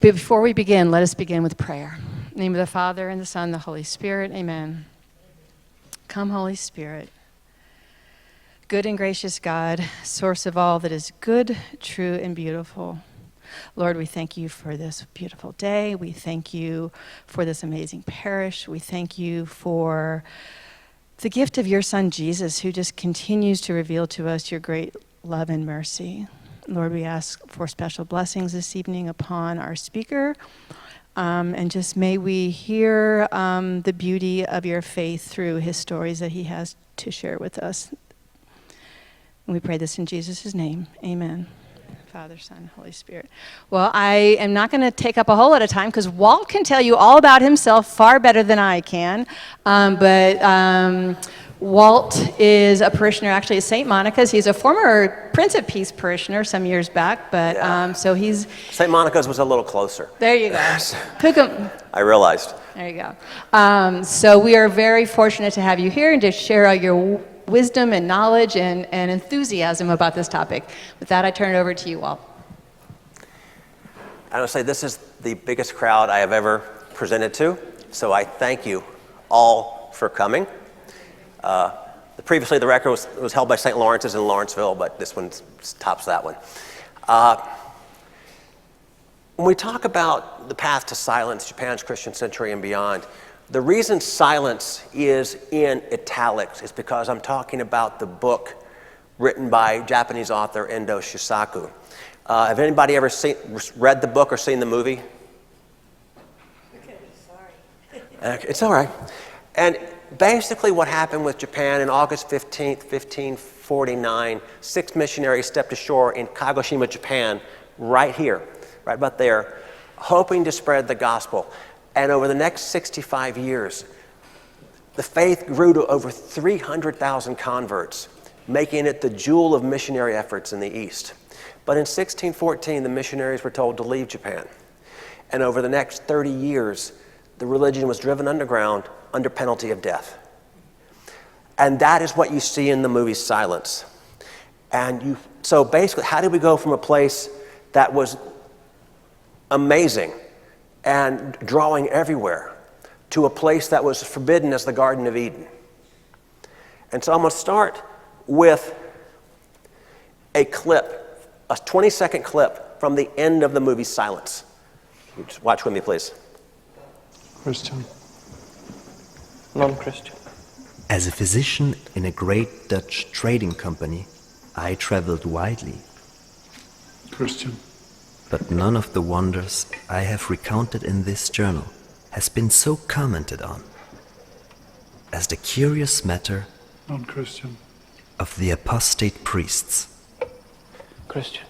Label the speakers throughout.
Speaker 1: But before we begin, let us begin with prayer. In the name of the Father, and the Son, and the Holy Spirit, amen. Come, Holy Spirit. Good and gracious God, source of all that is good, true, and beautiful. Lord, we thank you for this beautiful day. We thank you for this amazing parish. We thank you for the gift of your Son, Jesus, who just continues to reveal to us your great love and mercy. Lord, we ask for special blessings this evening upon our speaker. And just may we hear the beauty of your faith through his stories that he has to share with us. And we pray this in Jesus' name. Amen. Father, Son, Holy Spirit. Well, I am not going to take up a whole lot of time because Walt can tell you all about himself far better than I can. Walt is a parishioner actually at St. Monica's. He's a former Prince of Peace parishioner some years back, but so he's...
Speaker 2: St. Monica's was a little closer.
Speaker 1: There you go.
Speaker 2: I realized.
Speaker 1: There you go. So we are very fortunate to have you here and to share all your wisdom and knowledge and enthusiasm about this topic. With that, I turn it over to you, Walt.
Speaker 2: I would say this is the biggest crowd I have ever presented to, so I thank you all for coming. Previously, the record was held by St. Lawrence's in Lawrenceville, but this one tops that one. When we talk about the path to silence, Japan's Christian century and beyond, the reason silence is in italics is because I'm talking about the book written by Japanese author Endo Shisaku. Have anybody ever read the book or seen the movie?
Speaker 3: Okay, sorry.
Speaker 2: It's all right. And basically what happened with Japan in August 15th, 1549, 6 missionaries stepped ashore in Kagoshima, Japan, right here, right about there, hoping to spread the gospel. And over the next 65 years, the faith grew to over 300,000 converts, making it the jewel of missionary efforts in the East. But in 1614, the missionaries were told to leave Japan. And over the next 30 years, the religion was driven underground under penalty of death. And that is what you see in the movie Silence. So basically, how did we go from a place that was amazing and drawing everywhere to a place that was forbidden as the Garden of Eden? And so I'm going to start with a clip, a 20-second clip from the end of the movie Silence. Just watch with me, please.
Speaker 4: Christian. Non-Christian.
Speaker 5: As a physician in a great Dutch trading company, I traveled widely.
Speaker 4: Christian.
Speaker 5: But none of the wonders I have recounted in this journal has been so commented on as the curious matter
Speaker 4: Non-Christian.
Speaker 5: of the apostate priests.
Speaker 4: Christian.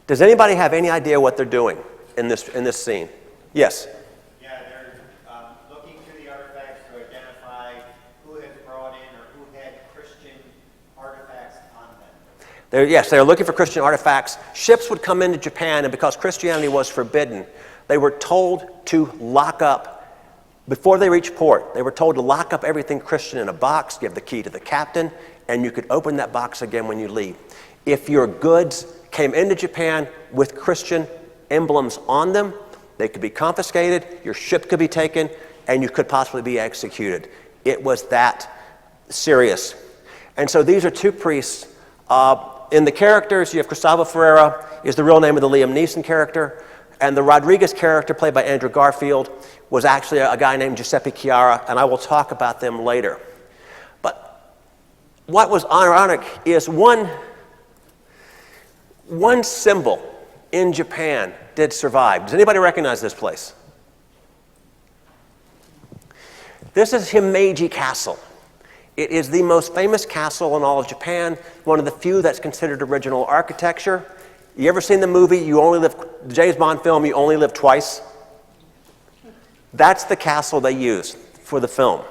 Speaker 2: Does anybody have any idea what they're doing in this scene? Yes?
Speaker 6: Yeah, they're looking through the artifacts to identify who has brought in or who had Christian artifacts on them.
Speaker 2: They're looking for Christian artifacts. Ships would come into Japan, and because Christianity was forbidden, they were told to lock up, before they reached port, they were told to lock up everything Christian in a box, give the key to the captain, and you could open that box again when you leave. If your goods came into Japan with Christian emblems on them, they could be confiscated, your ship could be taken, and you could possibly be executed. It was that serious. And so these are 2 priests. In the characters, you have Gustavo Ferreira, is the real name of the Liam Neeson character, and the Rodriguez character, played by Andrew Garfield, was actually a guy named Giuseppe Chiara, and I will talk about them later. But what was ironic is one symbol in Japan did survive. Does anybody recognize this place? This is Himeji Castle. It is the most famous castle in all of Japan, one of the few that's considered original architecture. You ever seen the movie, the James Bond film, You Only Live Twice? That's the castle they used for the film.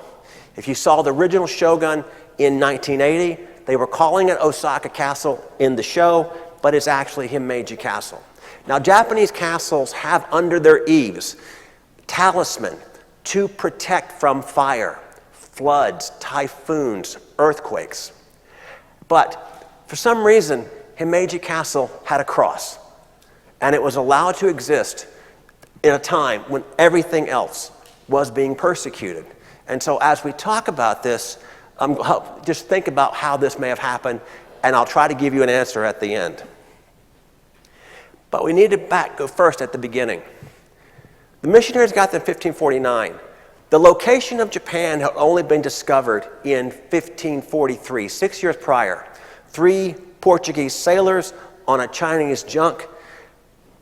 Speaker 2: If you saw the original Shogun in 1980, they were calling it Osaka Castle in the show, but it's actually Himeji Castle. Now, Japanese castles have under their eaves talisman to protect from fire, floods, typhoons, earthquakes. But for some reason, Himeji Castle had a cross. And it was allowed to exist in a time when everything else was being persecuted. And so as we talk about this, just think about how this may have happened, and I'll try to give you an answer at the end. But we need to go first at the beginning. The missionaries got there in 1549. The location of Japan had only been discovered in 1543, 6 years prior. 3 Portuguese sailors on a Chinese junk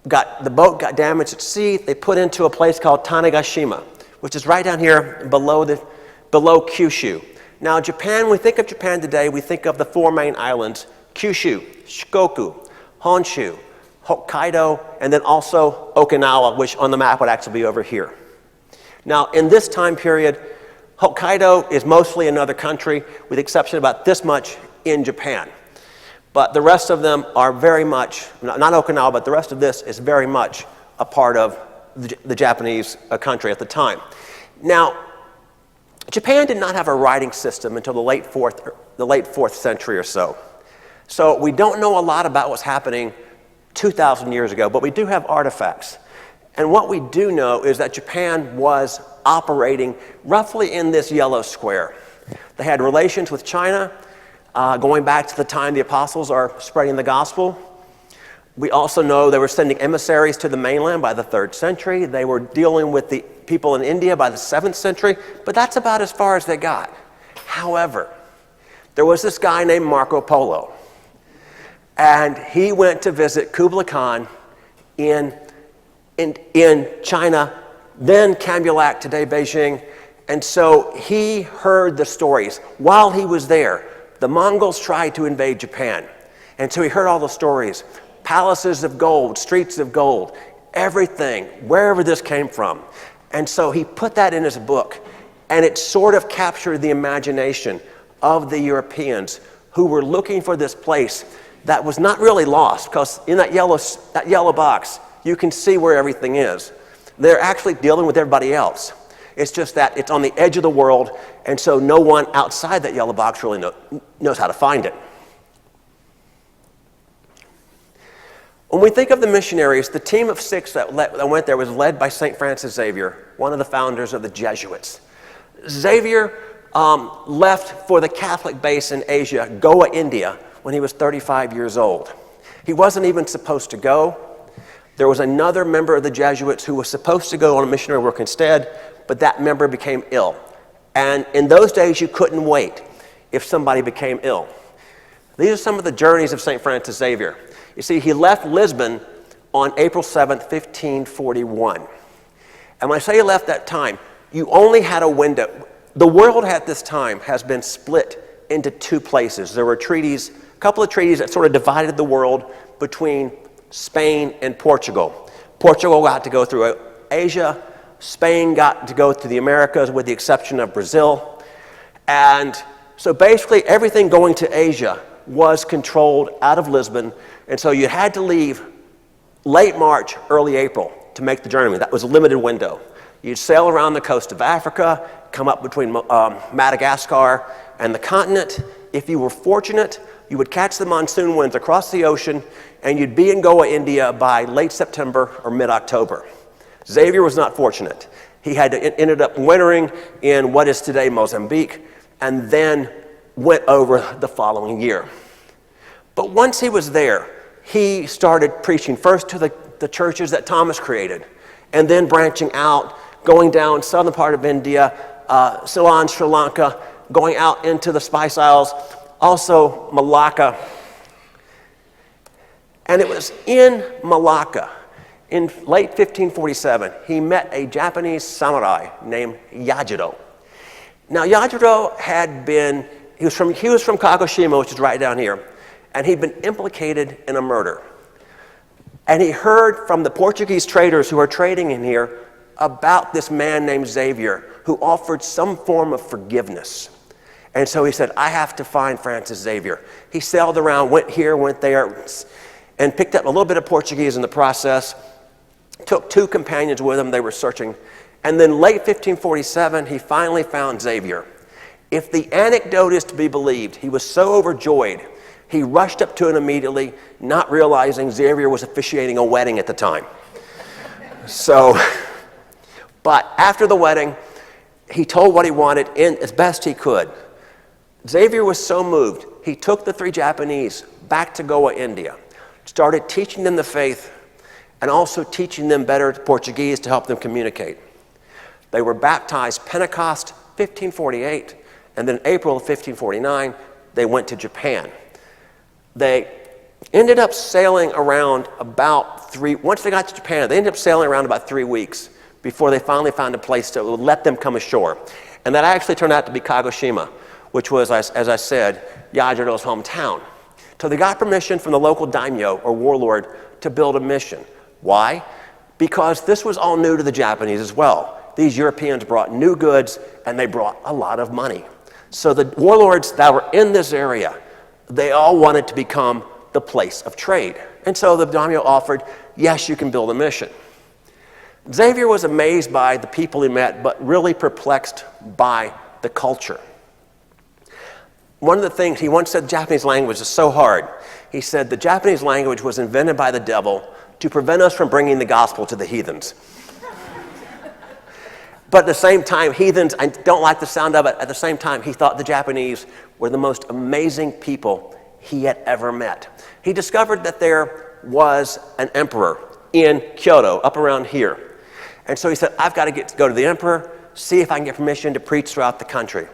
Speaker 2: the boat got damaged at sea. They put into a place called Tanegashima, which is right down here below Kyushu. Now, Japan, when we think of Japan today, we think of the 4 main islands: Kyushu, Shikoku, Honshu, Hokkaido, and then also Okinawa, which on the map would actually be over here. Now, in this time period, Hokkaido is mostly another country, with the exception of about this much in Japan. But the rest of them are very much, not Okinawa, but the rest of this is very much a part of the Japanese country at the time. Now, Japan did not have a writing system until the late 4th century or so. So we don't know a lot about what's happening 2,000 years ago, but we do have artifacts. And what we do know is that Japan was operating roughly in this yellow square. They had relations with China, going back to the time the apostles are spreading the gospel. We also know they were sending emissaries to the mainland by the 3rd century. They were dealing with the people in India by the 7th century, but that's about as far as they got. However, there was this guy named Marco Polo, and he went to visit Kublai Khan in China, then Camulac, today Beijing, and so he heard the stories. While he was there, the Mongols tried to invade Japan, and so he heard all the stories. Palaces of gold, streets of gold, everything, wherever this came from. And so he put that in his book, and it sort of captured the imagination of the Europeans who were looking for this place that was not really lost, because in that yellow box, you can see where everything is. They're actually dealing with everybody else. It's just that it's on the edge of the world, and so no one outside that yellow box really knows how to find it. When we think of the missionaries, the team of 6 that went there was led by St. Francis Xavier, one of the founders of the Jesuits. Xavier left for the Catholic base in Asia, Goa, India, when he was 35 years old. He wasn't even supposed to go. There was another member of the Jesuits who was supposed to go on a missionary work instead, but that member became ill. And in those days, you couldn't wait if somebody became ill. These are some of the journeys of St. Francis Xavier. You see, he left Lisbon on April 7th, 1541. And when I say he left that time, you only had a window. The world at this time has been split into 2 places. There were a couple of treaties that sort of divided the world between Spain and Portugal. Portugal got to go through Asia. Spain got to go to the Americas with the exception of Brazil. And so basically everything going to Asia was controlled out of Lisbon, and so you had to leave late March, early April to make the journey. That was a limited window. You'd sail around the coast of Africa, come up between Madagascar and the continent. If you were fortunate, you would catch the monsoon winds across the ocean, and you'd be in Goa, India by late September or mid-October. Xavier was not fortunate. He ended up wintering in what is today Mozambique, and then went over the following year. But once he was there, he started preaching first to the churches that Thomas created, and then branching out, going down southern part of India, Ceylon, Sri Lanka, going out into the Spice Isles, also Malacca. And it was in Malacca, in late 1547, he met a Japanese samurai named Yajiro. Now, Yajiro he was from Kagoshima, which is right down here, and he'd been implicated in a murder. And he heard from the Portuguese traders who were trading in here about this man named Xavier, who offered some form of forgiveness. And so he said, I have to find Francis Xavier. He sailed around, went here, went there, and picked up a little bit of Portuguese in the process, took 2 companions with him. They were searching. And then late 1547, he finally found Xavier. If the anecdote is to be believed, he was so overjoyed He rushed up to him immediately, not realizing Xavier was officiating a wedding at the time. So, but after the wedding, he told what he wanted in as best he could. Xavier was so moved, he took the 3 Japanese back to Goa, India, started teaching them the faith, and also teaching them better Portuguese to help them communicate. They were baptized Pentecost 1548, and then April of 1549, they went to Japan. They ended up sailing around about once they got to Japan, they ended up sailing around about 3 weeks before they finally found a place to let them come ashore. And that actually turned out to be Kagoshima, which was, as I said, Yajiro's hometown. So they got permission from the local daimyo, or warlord, to build a mission. Why? Because this was all new to the Japanese as well. These Europeans brought new goods, and they brought a lot of money. So the warlords that were in this area, they all wanted to become the place of trade. And so the daimyo offered, yes, you can build a mission. Xavier was amazed by the people he met, but really perplexed by the culture. One of the things, he once said, Japanese language is so hard. He said, the Japanese language was invented by the devil to prevent us from bringing the gospel to the heathens. But at the same time, heathens, I don't like the sound of it, at the same time, he thought the Japanese were the most amazing people he had ever met. He discovered that there was an emperor in Kyoto, up around here. And so he said, I've got to go to the emperor, see if I can get permission to preach throughout the country.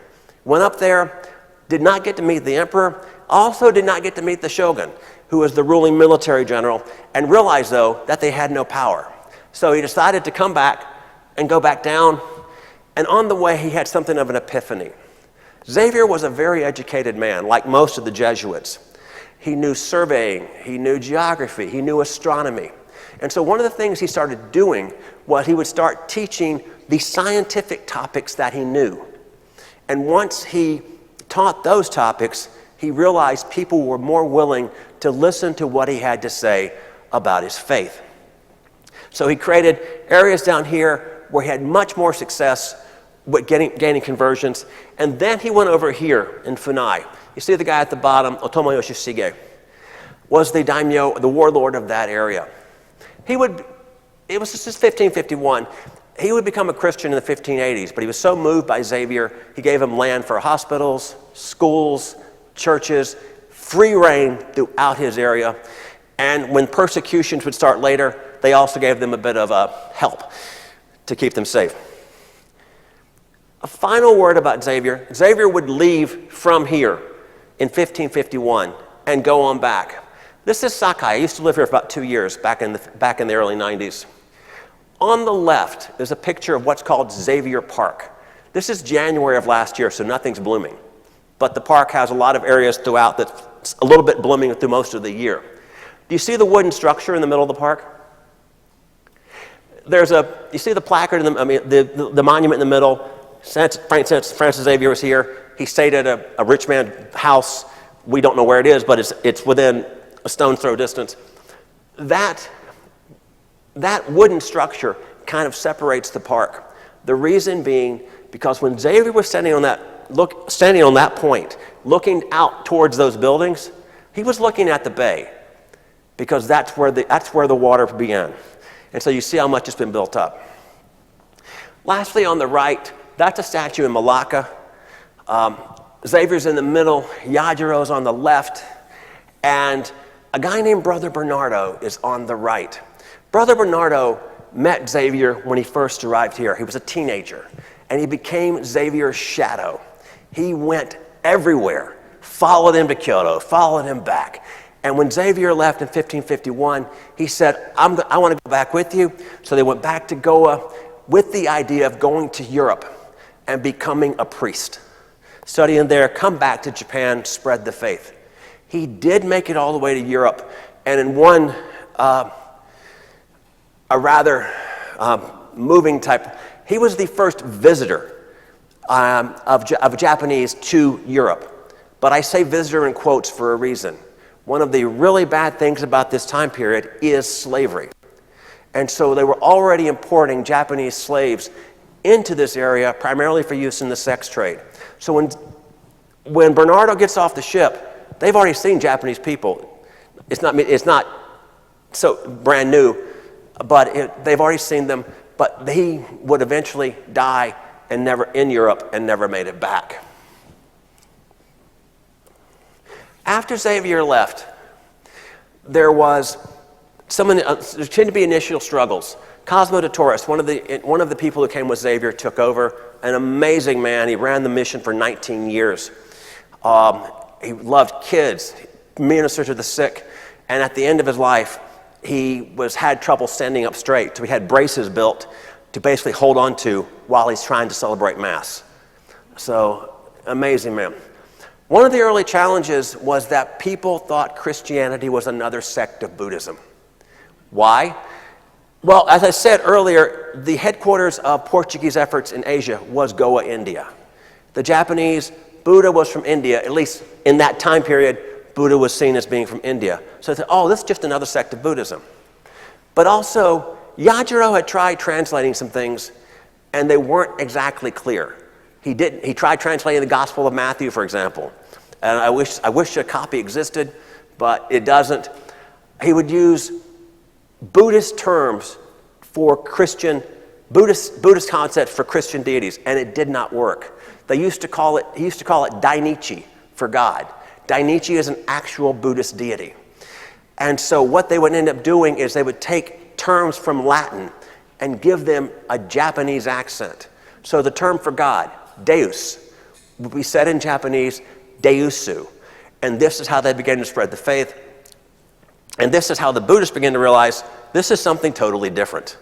Speaker 2: Went up there, did not get to meet the emperor, also did not get to meet the shogun, who was the ruling military general, and realized, though, that they had no power. So he decided to come back and go back down, and on the way he had something of an epiphany. Xavier was a very educated man, like most of the Jesuits. He knew surveying, he knew geography, he knew astronomy. And so one of the things he started doing was he would start teaching the scientific topics that he knew. And once he taught those topics, he realized people were more willing to listen to what he had to say about his faith. So he created areas down here where he had much more success with gaining conversions. And then he went over here in Funai. You see the guy at the bottom, Otomo Yoshishige, was the daimyo, the warlord of that area. It was just 1551. He would become a Christian in the 1580s, but he was so moved by Xavier, he gave him land for hospitals, schools, churches, free reign throughout his area. And when persecutions would start later, they also gave them a bit of help to keep them safe. A final word about Xavier. Xavier would leave from here in 1551 and go on back. This is Sakai. I used to live here for about 2 years back in the early 90s. On the left is a picture of what's called Xavier Park. This is January of last year, so nothing's blooming. But the park has a lot of areas throughout that's a little bit blooming through most of the year. Do you see the wooden structure in the middle of the park? You see the placard, the monument in the middle. Francis Xavier was here. He stayed at a rich man's house. We don't know where it is, but it's within a stone's throw distance. That wooden structure kind of separates the park. The reason being because when Xavier was standing on that point, looking out towards those buildings, he was looking at the bay because that's where the water began. And so you see how much it's been built up. Lastly, on the right, that's a statue in Malacca. Xavier's in the middle, Yajiro's on the left, and a guy named Brother Bernardo is on the right. Brother Bernardo met Xavier when he first arrived here. He was a teenager, and he became Xavier's shadow. He went everywhere, followed him to Kyoto, followed him back. And when Xavier left in 1551, he said, I want to go back with you. So they went back to Goa with the idea of going to Europe and becoming a priest. Studying there, come back to Japan, spread the faith. He did make it all the way to Europe, and in one a rather moving type, he was the first visitor of Japanese to Europe. But I say visitor in quotes for a reason. One of the really bad things about this time period is slavery. And so they were already importing Japanese slaves into this area, primarily for use in the sex trade. So when Bernardo gets off the ship, they've already seen Japanese people. It's not so brand new, but they've already seen them. But he would eventually die in Europe and never made it back. After Xavier left, there tended to be initial struggles. Cosmo de Torres, one of the people who came with Xavier, took over. An amazing man. He ran the mission for 19 years. He loved kids, ministered to the sick, and at the end of his life, he had trouble standing up straight. So he had braces built to basically hold on to while he's trying to celebrate Mass. So, amazing man. One of the early challenges was that people thought Christianity was another sect of Buddhism. Why? Well, as I said earlier, the headquarters of Portuguese efforts in Asia was Goa, India. The Japanese, Buddha was from India, at least in that time period, Buddha was seen as being from India. So they thought, this is just another sect of Buddhism. But also, Yajiro had tried translating some things, and they weren't exactly clear. He tried translating the Gospel of Matthew, for example. And I wish a copy existed, but it doesn't. He would use Buddhist terms for Buddhist concepts for Christian deities, and it did not work. He used to call it Dainichi for God. Dainichi is an actual Buddhist deity. And so what they would end up doing is they would take terms from Latin and give them a Japanese accent. So the term for God, Deus, would be said in Japanese, Deusu. And this is how they began to spread the faith. And this is how the Buddhists began to realize this is something totally different.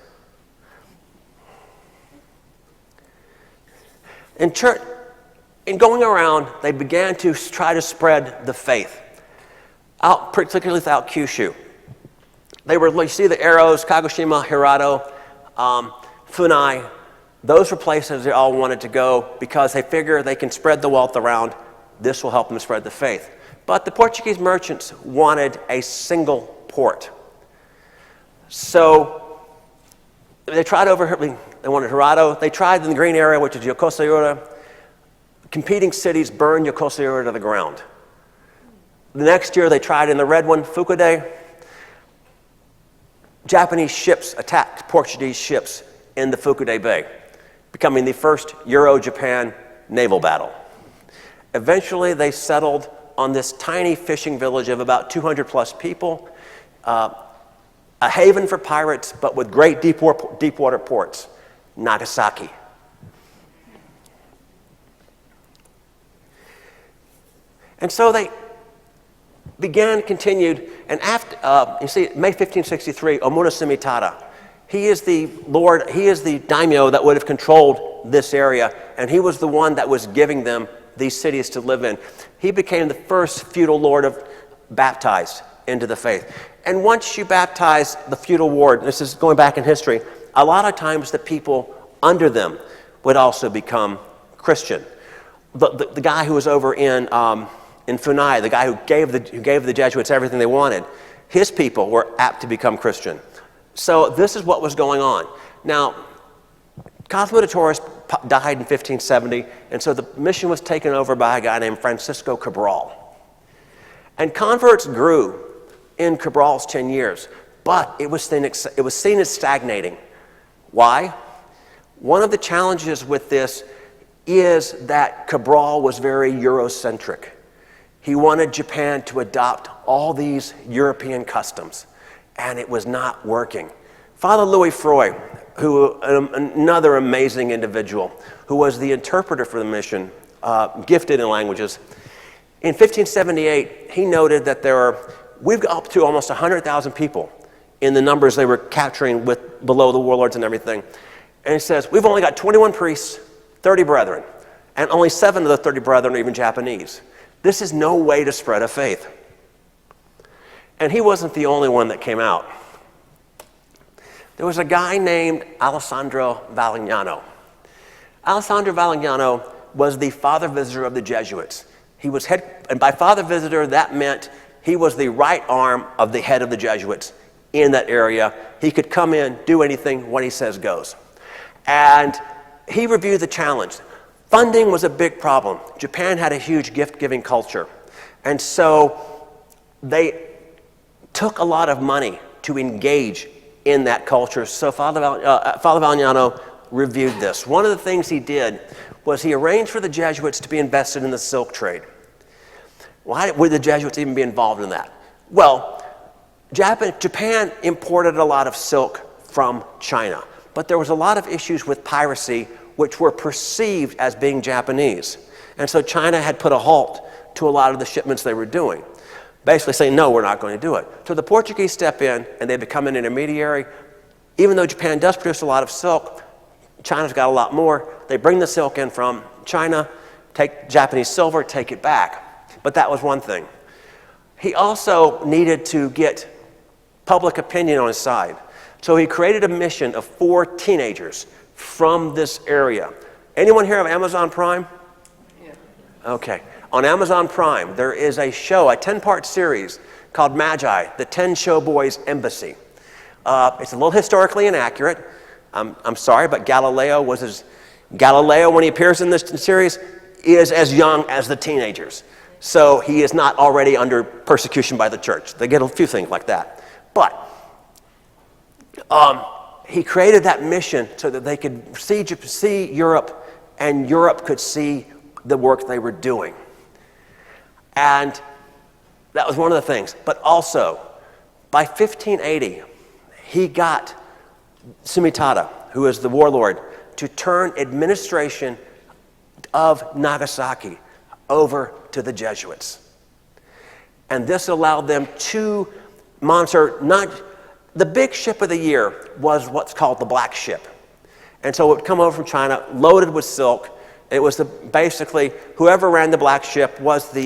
Speaker 2: In going around, they began to try to spread the faith, out, particularly throughout Kyushu. You see the arrows, Kagoshima, Hirado, Funai. Those were places they all wanted to go because they figure they can spread the wealth around. This will help them spread the faith. But the Portuguese merchants wanted a single port. So they tried they wanted Hirado. They tried in the green area, which is Yokosuka. Competing cities burned Yokosuka to the ground. The next year they tried in the red one, Fukude. Japanese ships attacked Portuguese ships in the Fukude Bay, becoming the first Euro-Japan naval battle. Eventually they settled on this tiny fishing village of about 200 plus people, a haven for pirates, but with great deep water ports, Nagasaki. And so they continued, and after, May 1563, Omunasumi Tada, he is the daimyo that would have controlled this area, and he was the one that was giving them these cities to live in. He became the first feudal lord baptized into the faith. And once you baptize the feudal lord, this is going back in history, a lot of times the people under them would also become Christian. The guy who was over in Funai, the guy who gave the Jesuits everything they wanted, his people were apt to become Christian. So this is what was going on. Now, Cosmo de Torres died in 1570, and so the mission was taken over by a guy named Francisco Cabral. And converts grew in Cabral's 10 years, but it was seen as stagnating. Why? One of the challenges with this is that Cabral was very Eurocentric. He wanted Japan to adopt all these European customs, and it was not working. Father Louis Froy, another amazing individual, who was the interpreter for the mission, gifted in languages, in 1578, he noted that we've got up to almost 100,000 people in the numbers they were capturing below the warlords and everything. And he says, we've only got 21 priests, 30 brethren, and only 7 of the 30 brethren are even Japanese. This is no way to spread a faith. And he wasn't the only one that came out. There was a guy named Alessandro Valignano. Alessandro Valignano was the father visitor of the Jesuits. And by father visitor, that meant he was the right arm of the head of the Jesuits in that area. He could come in, do anything, what he says goes. And he reviewed the challenge. Funding was a big problem. Japan had a huge gift-giving culture. And so they took a lot of money to engage in that culture. So Father Valignano reviewed this. One of the things he did was he arranged for the Jesuits to be invested in the silk trade. Why would the Jesuits even be involved in that? Well, Japan imported a lot of silk from China, but there was a lot of issues with piracy which were perceived as being Japanese. And so China had put a halt to a lot of the shipments they were doing, basically saying, no, we're not going to do it. So the Portuguese step in and they become an intermediary. Even though Japan does produce a lot of silk, China's got a lot more. They bring the silk in from China, take Japanese silver, take it back. But that was one thing. He also needed to get public opinion on his side. So he created a mission of 4 teenagers from this area. Anyone here of Amazon Prime? Yeah. Okay. On Amazon Prime, there is a show, a 10-part series called Magi, the 10 Showboys Embassy. It's a little historically inaccurate. I'm sorry, but Galileo, when he appears in this series, is as young as the teenagers. So he is not already under persecution by the church. They get a few things like that. But he created that mission so that they could see Europe, and Europe could see the work they were doing. And that was one of the things. But also, by 1580, he got Sumitada, who is the warlord, to turn administration of Nagasaki over to the Jesuits. And this allowed them to monitor, the big ship of the year was what's called the Black Ship. And so it would come over from China, loaded with silk. It was basically, whoever ran the Black Ship was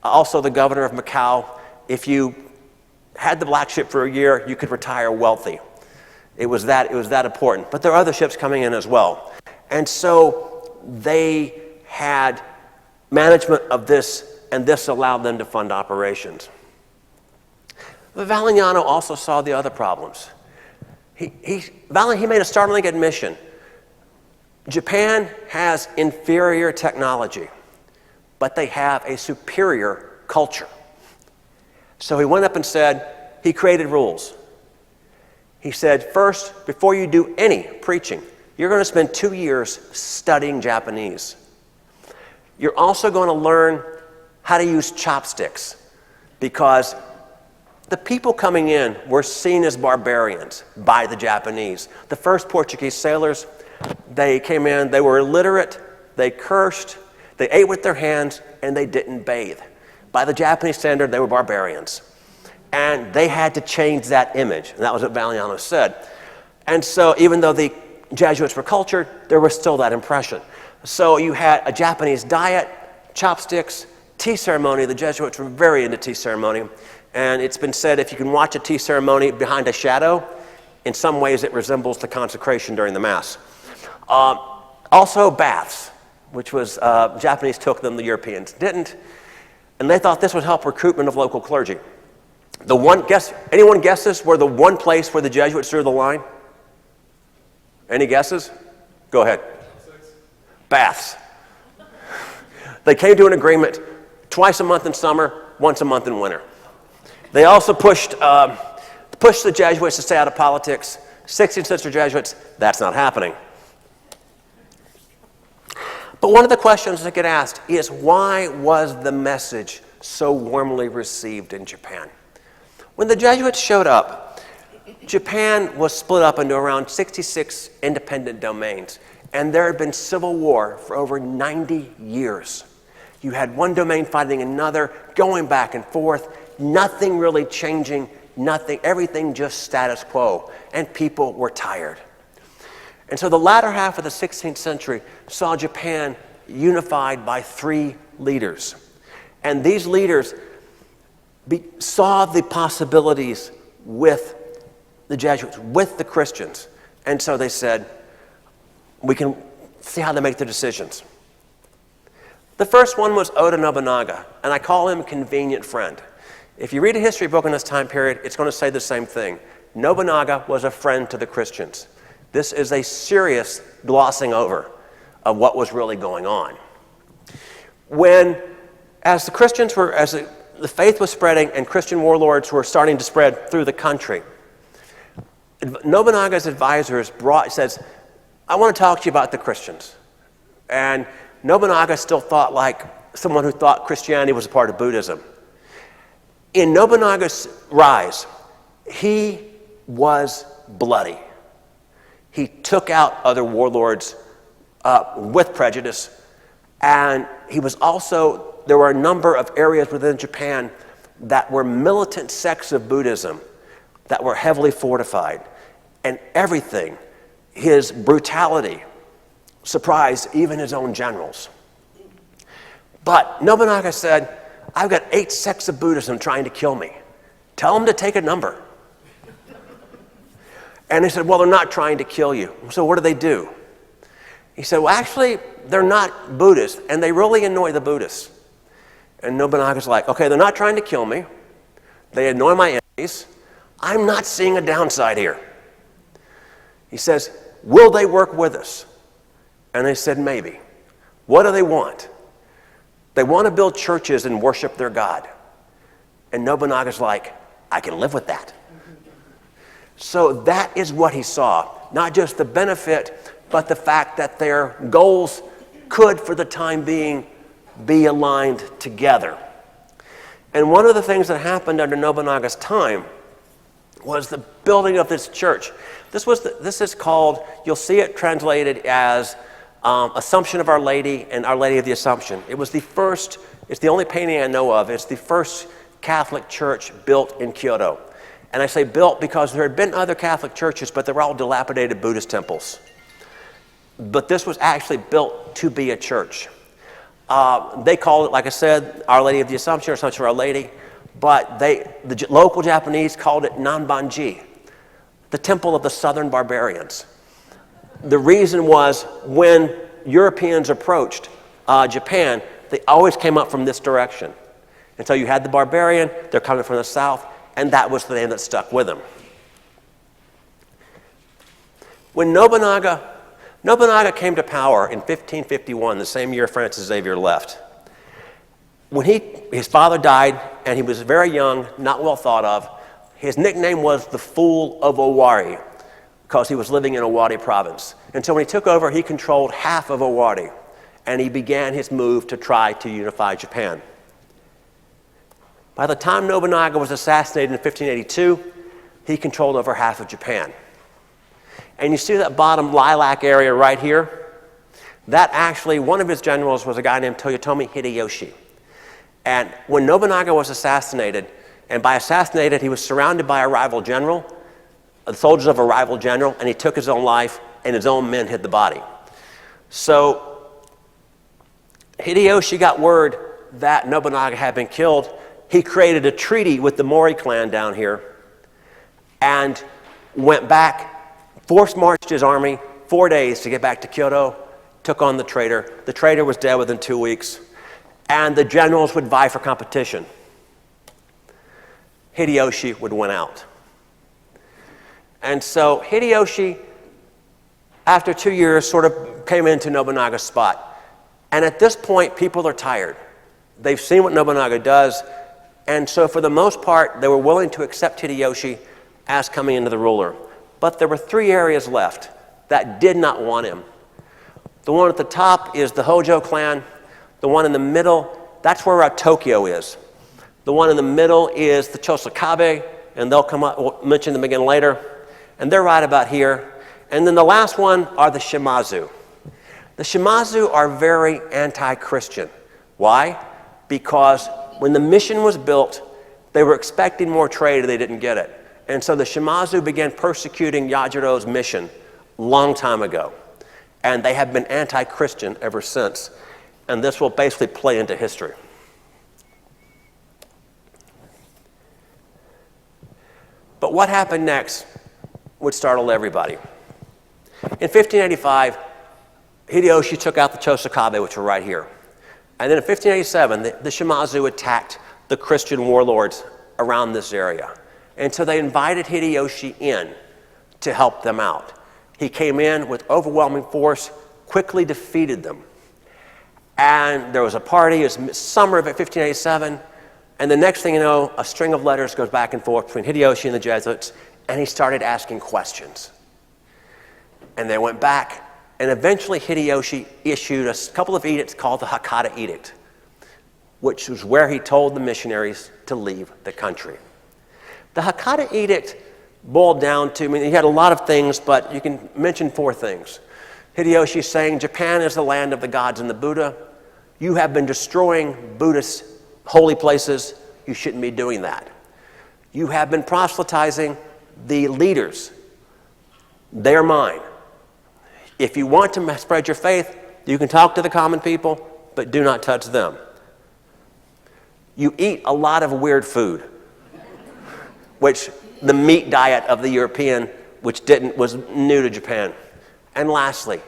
Speaker 2: also the governor of Macau. If you had the Black Ship for a year, you could retire wealthy. It was that important. But there are other ships coming in as well. And so they had management of this, and this allowed them to fund operations. But Valignano also saw the other problems. He made a startling admission. Japan has inferior technology, but they have a superior culture. So he went up and he created rules. He said, first, before you do any preaching, you're going to spend 2 years studying Japanese. You're also going to learn how to use chopsticks, because the people coming in were seen as barbarians by the Japanese. The first Portuguese sailors, they came in, they were illiterate, they cursed, they ate with their hands, and they didn't bathe. By the Japanese standard, they were barbarians. And they had to change that image, and that was what Valignano said. And so even though the Jesuits were cultured, there was still that impression. So you had a Japanese diet, chopsticks, tea ceremony. The Jesuits were very into tea ceremony. And it's been said if you can watch a tea ceremony behind a shadow, in some ways it resembles the consecration during the Mass. Also baths, which was Japanese took them, the Europeans didn't. And they thought this would help recruitment of local clergy. Anyone guesses where the one place where the Jesuits drew the line? Any guesses? Go ahead. Baths. They came to an agreement twice a month in summer, once a month in winter. They also pushed the Jesuits to stay out of politics. 16th century Jesuits, that's not happening. But one of the questions that get asked is, why was the message so warmly received in Japan? When the Jesuits showed up, Japan was split up into around 66 independent domains, and there had been civil war for over 90 years. You had one domain fighting another, going back and forth, nothing really changing, everything just status quo, and people were tired. And so the latter half of the 16th century saw Japan unified by 3 leaders. And these leaders saw the possibilities with the Jesuits, with the Christians. And so they said, we can see how they make their decisions. The first one was Oda Nobunaga, and I call him convenient friend. If you read a history book in this time period, it's going to say the same thing. Nobunaga was a friend to the Christians. This is a serious glossing over of what was really going on. When as the faith was spreading and Christian warlords were starting to spread through the country, Nobunaga's advisors says, I want to talk to you about the Christians. And Nobunaga still thought like someone who thought Christianity was a part of Buddhism. In Nobunaga's rise, he was bloody. He took out other warlords with prejudice, and there were a number of areas within Japan that were militant sects of Buddhism that were heavily fortified, and everything, his brutality, surprised even his own generals. But Nobunaga said, I've got 8 sects of Buddhism trying to kill me. Tell them to take a number. And they said, well, they're not trying to kill you. So what do? He said, well, actually, they're not Buddhists, and they really annoy the Buddhists. And Nobunaga's like, okay, they're not trying to kill me. They annoy my enemies. I'm not seeing a downside here. He says, will they work with us? And they said, maybe. What do they want? They want to build churches and worship their God. And Nobunaga's like, I can live with that. So that is what he saw. Not just the benefit, but the fact that their goals could, for the time being, be aligned together. And one of the things that happened under Nobunaga's time was the building of this church. This is called, you'll see it translated as Assumption of Our Lady and Our Lady of the Assumption. It's the only painting I know of. It's the first Catholic church built in Kyoto. And I say built because there had been other Catholic churches, but they were all dilapidated Buddhist temples. But this was actually built to be a church. They called it, like I said, Our Lady of the Assumption or Assumption of Our Lady, but the local Japanese called it Nanbanji, the Temple of the Southern Barbarians. The reason was when Europeans approached Japan, they always came up from this direction. And so you had the barbarian, they're coming from the south, and that was the name that stuck with them. When Nobunaga came to power in 1551, the same year Francis Xavier left. When his father died, and he was very young, not well thought of, his nickname was the Fool of Owari, because he was living in Owari province. And so when he took over, he controlled half of Owari, and he began his move to try to unify Japan. By the time Nobunaga was assassinated in 1582, he controlled over half of Japan. And you see that bottom lilac area right here? That actually, one of his generals was a guy named Toyotomi Hideyoshi. And when Nobunaga was assassinated, and by assassinated, he was surrounded by a rival general, the soldiers of a rival general, and he took his own life, and his own men hid the body. So Hideyoshi got word that Nobunaga had been killed. He created a treaty with the Mori clan down here and went back, force-marched his army 4 days to get back to Kyoto, took on the traitor. The traitor was dead within 2 weeks, and the generals would vie for competition. Hideyoshi would win out. And so Hideyoshi, after 2 years, sort of came into Nobunaga's spot. And at this point, people are tired. They've seen what Nobunaga does, and so for the most part, they were willing to accept Hideyoshi as coming into the ruler. But there were 3 areas left that did not want him. The one at the top is the Hojo clan. The one in the middle, that's where Tokyo is. The one in the middle is the Chosakabe, and they'll come up, we'll mention them again later. And they're right about here. And then the last one are the Shimazu. The Shimazu are very anti-Christian. Why? Because when the mission was built, they were expecting more trade and they didn't get it. And so the Shimazu began persecuting Yajiro's mission a long time ago. And they have been anti-Christian ever since. And this will basically play into history. But what happened next would startle everybody. In 1585, Hideyoshi took out the Chosakabe, which were right here. And then in 1587, the Shimazu attacked the Christian warlords around this area. And so they invited Hideyoshi in to help them out. He came in with overwhelming force, quickly defeated them. And there was a party. It was summer of 1587. And the next thing you know, a string of letters goes back and forth between Hideyoshi and the Jesuits, and he started asking questions. And they went back, and eventually Hideyoshi issued a couple of edicts called the Hakata Edict, which was where he told the missionaries to leave the country. The Hakata Edict boiled down to, I mean, he had a lot of things, but you can mention 4 things. Hideyoshi is saying, Japan is the land of the gods and the Buddha. You have been destroying Buddhist holy places. You shouldn't be doing that. You have been proselytizing the leaders. They're mine. If you want to spread your faith, you can talk to the common people, but do not touch them. You eat a lot of weird food, which the meat diet of the European, which was new to Japan. And lastly,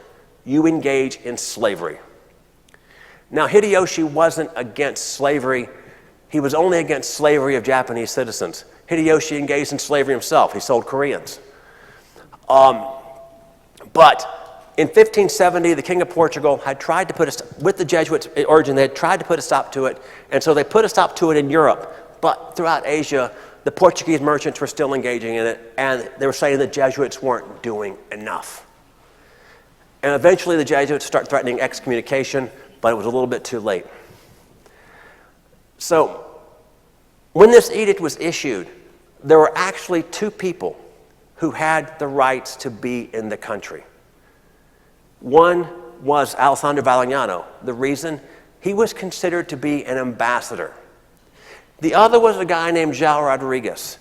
Speaker 2: you engage in slavery. Now, Hideyoshi wasn't against slavery. He was only against slavery of Japanese citizens. Hideyoshi engaged in slavery himself. He sold Koreans. But in 1570, the King of Portugal had tried to with the Jesuits' origin, they had tried to put a stop to it, and so they put a stop to it in Europe. But throughout Asia, the Portuguese merchants were still engaging in it, and they were saying the Jesuits weren't doing enough. And eventually the Jesuits started threatening excommunication, but it was a little bit too late. So when this edict was issued, there were actually 2 people who had the rights to be in the country. One was Alessandro Valignano. The reason? He was considered to be an ambassador. The other was a guy named João Rodrigues.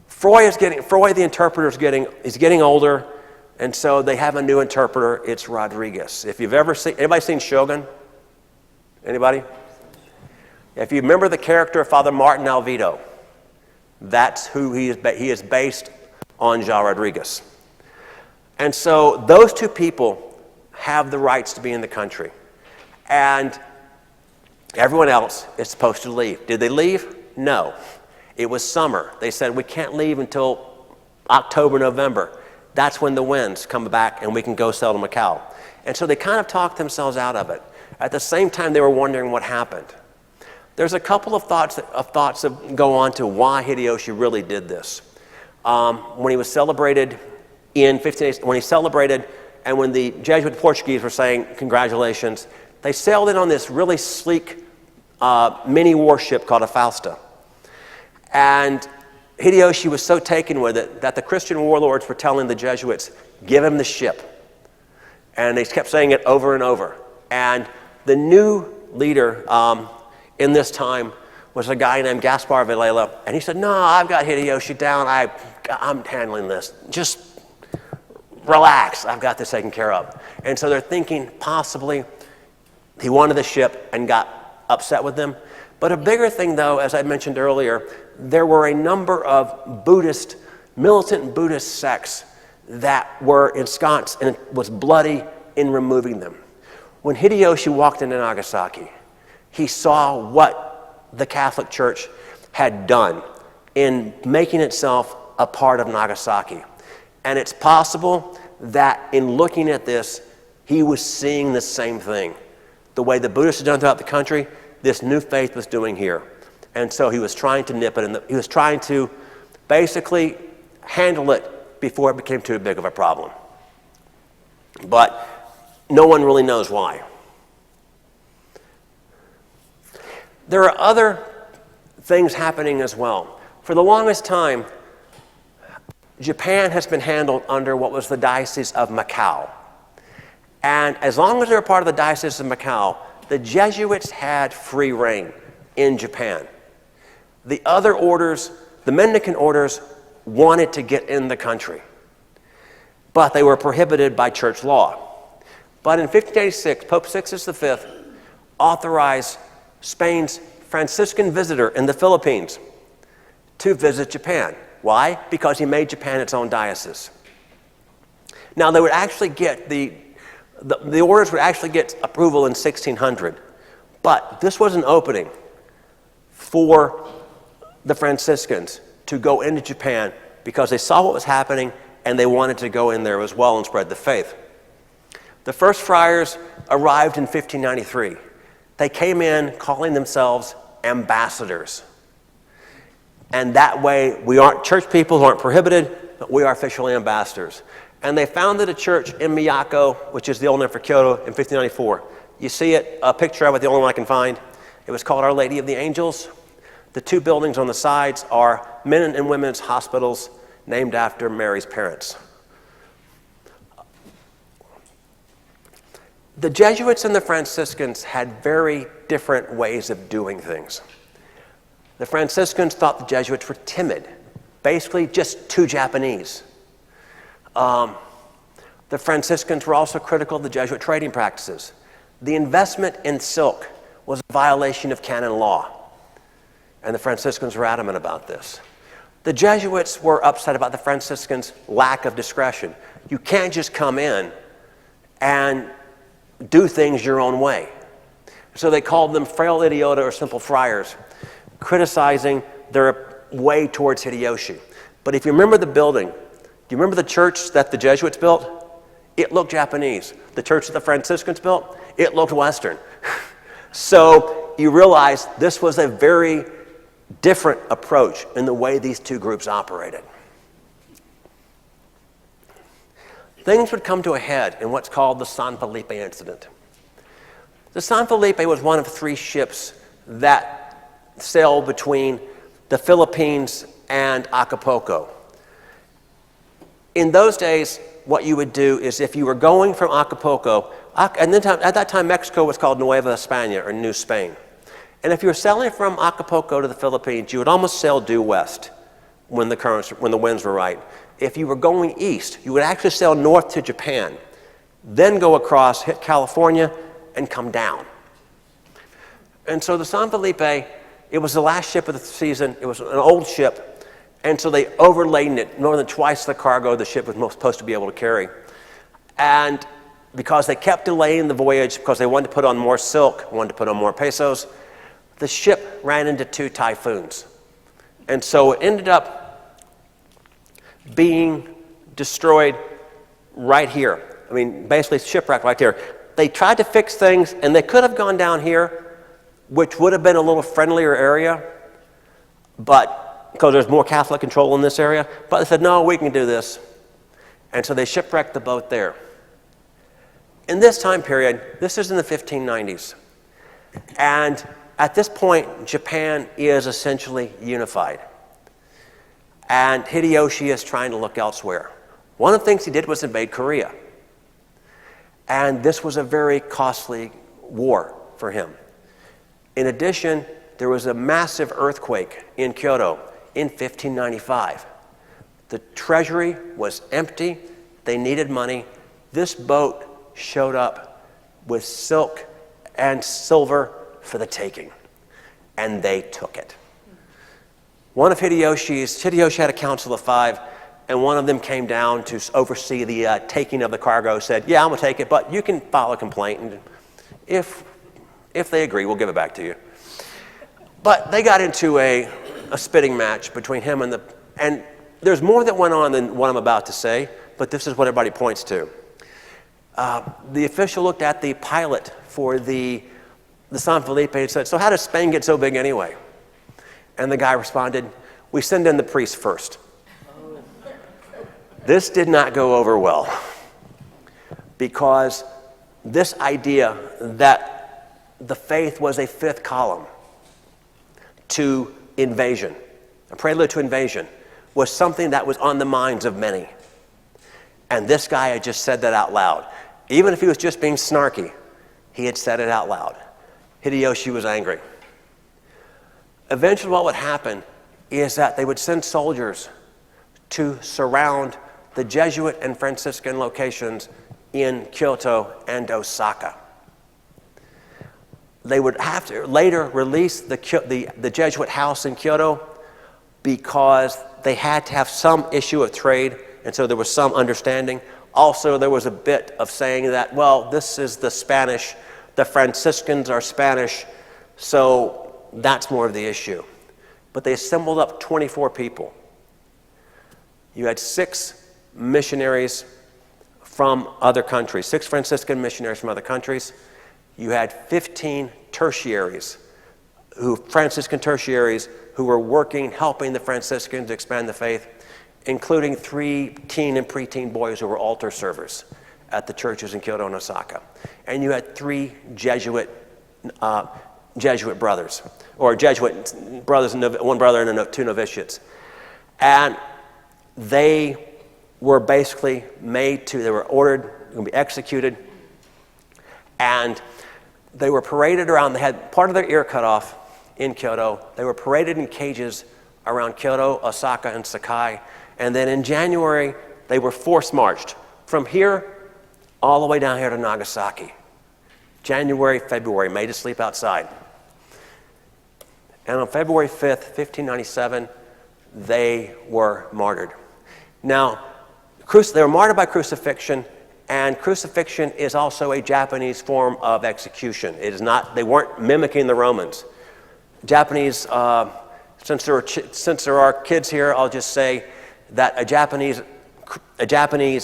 Speaker 2: Froy the interpreter, is getting older, and so they have a new interpreter. It's Rodrigues. If you've ever seen, anybody seen Shogun? Anybody? If you remember the character of Father Martin Alvito, that's who he is. He is based on João Rodrigues. And so those 2 people have the rights to be in the country. And everyone else is supposed to leave. Did they leave? No. It was summer. They said, we can't leave until October, November. That's when the winds come back and we can go sail to Macau. And so they kind of talked themselves out of it. At the same time, they were wondering what happened. There's a couple of thoughts that go on to why Hideyoshi really did this. When he was celebrated in 1580, and when the Jesuit Portuguese were saying congratulations, they sailed in on this really sleek mini warship called a Fausta. And Hideyoshi was so taken with it that the Christian warlords were telling the Jesuits, give him the ship. And they kept saying it over and over. And the new leader in this time was a guy named Gaspar Villela. And he said, no, I've got Hideyoshi down. I'm handling this. Just relax. I've got this taken care of. And so they're thinking possibly he wanted the ship and got upset with them. But a bigger thing, though, as I mentioned earlier, there were a number of militant Buddhist sects that were ensconced and was bloody in removing them. When Hideyoshi walked into Nagasaki, he saw what the Catholic Church had done in making itself a part of Nagasaki. And it's possible that in looking at this, he was seeing the same thing. The way the Buddhists had done throughout the country, this new faith was doing here. And so he was trying to nip it, and he was trying to basically handle it before it became too big of a problem. But no one really knows why. There are other things happening as well. For the longest time, Japan has been handled under what was the Diocese of Macau. And as long as they were part of the Diocese of Macau, the Jesuits had free reign in Japan. The other orders, the Mendicant orders, wanted to get in the country, but they were prohibited by church law. But in 1586, Pope Sixtus V authorized Spain's Franciscan visitor in the Philippines to visit Japan. Why? Because he made Japan its own diocese. Now, they would actually get the orders would actually get approval in 1600, but this was an opening for the Franciscans to go into Japan because they saw what was happening and they wanted to go in there as well and spread the faith. The first friars arrived in 1593, They came in calling themselves ambassadors. And that way, we aren't church people who aren't prohibited, but we are officially ambassadors. And they founded a church in Miyako, which is the old name for Kyoto, in 1594. You see it, a picture of it, the only one I can find. It was called Our Lady of the Angels. The two buildings on the sides are men and women's hospitals named after Mary's parents. The Jesuits and the Franciscans had very different ways of doing things. The Franciscans thought the Jesuits were timid, basically just too Japanese. The Franciscans were also critical of the Jesuit trading practices. The investment in silk was a violation of canon law, and the Franciscans were adamant about this. The Jesuits were upset about the Franciscans' lack of discretion. You can't just come in and do things your own way. So they called them frail idiota or simple friars, criticizing their way towards Hideyoshi. But if you remember the building, do you remember the church that the Jesuits built? It looked Japanese. The church that the Franciscans built, it looked Western. So you realize this was a very different approach in the way these two groups operated. Things would come to a head in what's called the San Felipe incident. The San Felipe was one of 3 ships that sailed between the Philippines and Acapulco. In those days, what you would do is if you were going from Acapulco, and then at that time Mexico was called Nueva España, or New Spain. And if you were sailing from Acapulco to the Philippines, you would almost sail due west when the winds were right. If you were going east, you would actually sail north to Japan, then go across, hit California, and come down. And so the San Felipe, it was the last ship of the season. It was an old ship. And so they overladen it more than twice the cargo the ship was supposed to be able to carry. And because they kept delaying the voyage because they wanted to put on more silk, wanted to put on more pesos, the ship ran into 2 typhoons. And so it ended up being destroyed right here. I mean, basically shipwrecked right there. They tried to fix things, and they could have gone down here, which would have been a little friendlier area, but because there's more Catholic control in this area. But they said, no, we can do this. And so they shipwrecked the boat there. In this time period, this is in the 1590s. And at this point, Japan is essentially unified. And Hideyoshi is trying to look elsewhere. One of the things he did was invade Korea. And this was a very costly war for him. In addition, there was a massive earthquake in Kyoto in 1595. The treasury was empty. They needed money. This boat showed up with silk and silver for the taking, and they took it. One of Hideyoshi had a council of 5, and one of them came down to oversee the taking of the cargo, said, yeah, I'm gonna take it, but you can file a complaint, and if they agree, we'll give it back to you. But they got into a spitting match between him and there's more that went on than what I'm about to say, but this is what everybody points to. The official looked at the pilot for the San Felipe and said, so how does Spain get so big anyway? And the guy responded, we send in the priest first. This did not go over well because this idea that the faith was a 5th column to invasion, a prelude to invasion, was something that was on the minds of many. And this guy had just said that out loud. Even if he was just being snarky, he had said it out loud. Hideyoshi was angry. Eventually what would happen is that they would send soldiers to surround the Jesuit and Franciscan locations in Kyoto and Osaka. They would have to later release the Jesuit house in Kyoto because they had to have some issue of trade, and so there was some understanding. Also, there was a bit of saying that, well, this is the Spanish, the Franciscans are Spanish, so that's more of the issue. But they assembled up 24 people. You had 6 missionaries from other countries, 6 Franciscan missionaries from other countries, you had 15 tertiaries, Franciscan tertiaries, who were working, helping the Franciscans expand the faith, including 3 teen and preteen boys who were altar servers at the churches in Kyoto and Osaka. And you had 3 Jesuit brothers, or Jesuit brothers, and 1 brother and 2 novitiates. And they were basically they were ordered to be executed, and they were paraded around. They had part of their ear cut off in Kyoto. They were paraded in cages around Kyoto, Osaka, and Sakai. And then in January, they were force marched from here all the way down here to Nagasaki. January, February, made to sleep outside. And on February 5th, 1597, they were martyred. Now, they were martyred by crucifixion, and crucifixion is also a Japanese form of execution. It is not; they weren't mimicking the Romans. Japanese, since there are kids here, I'll just say that a Japanese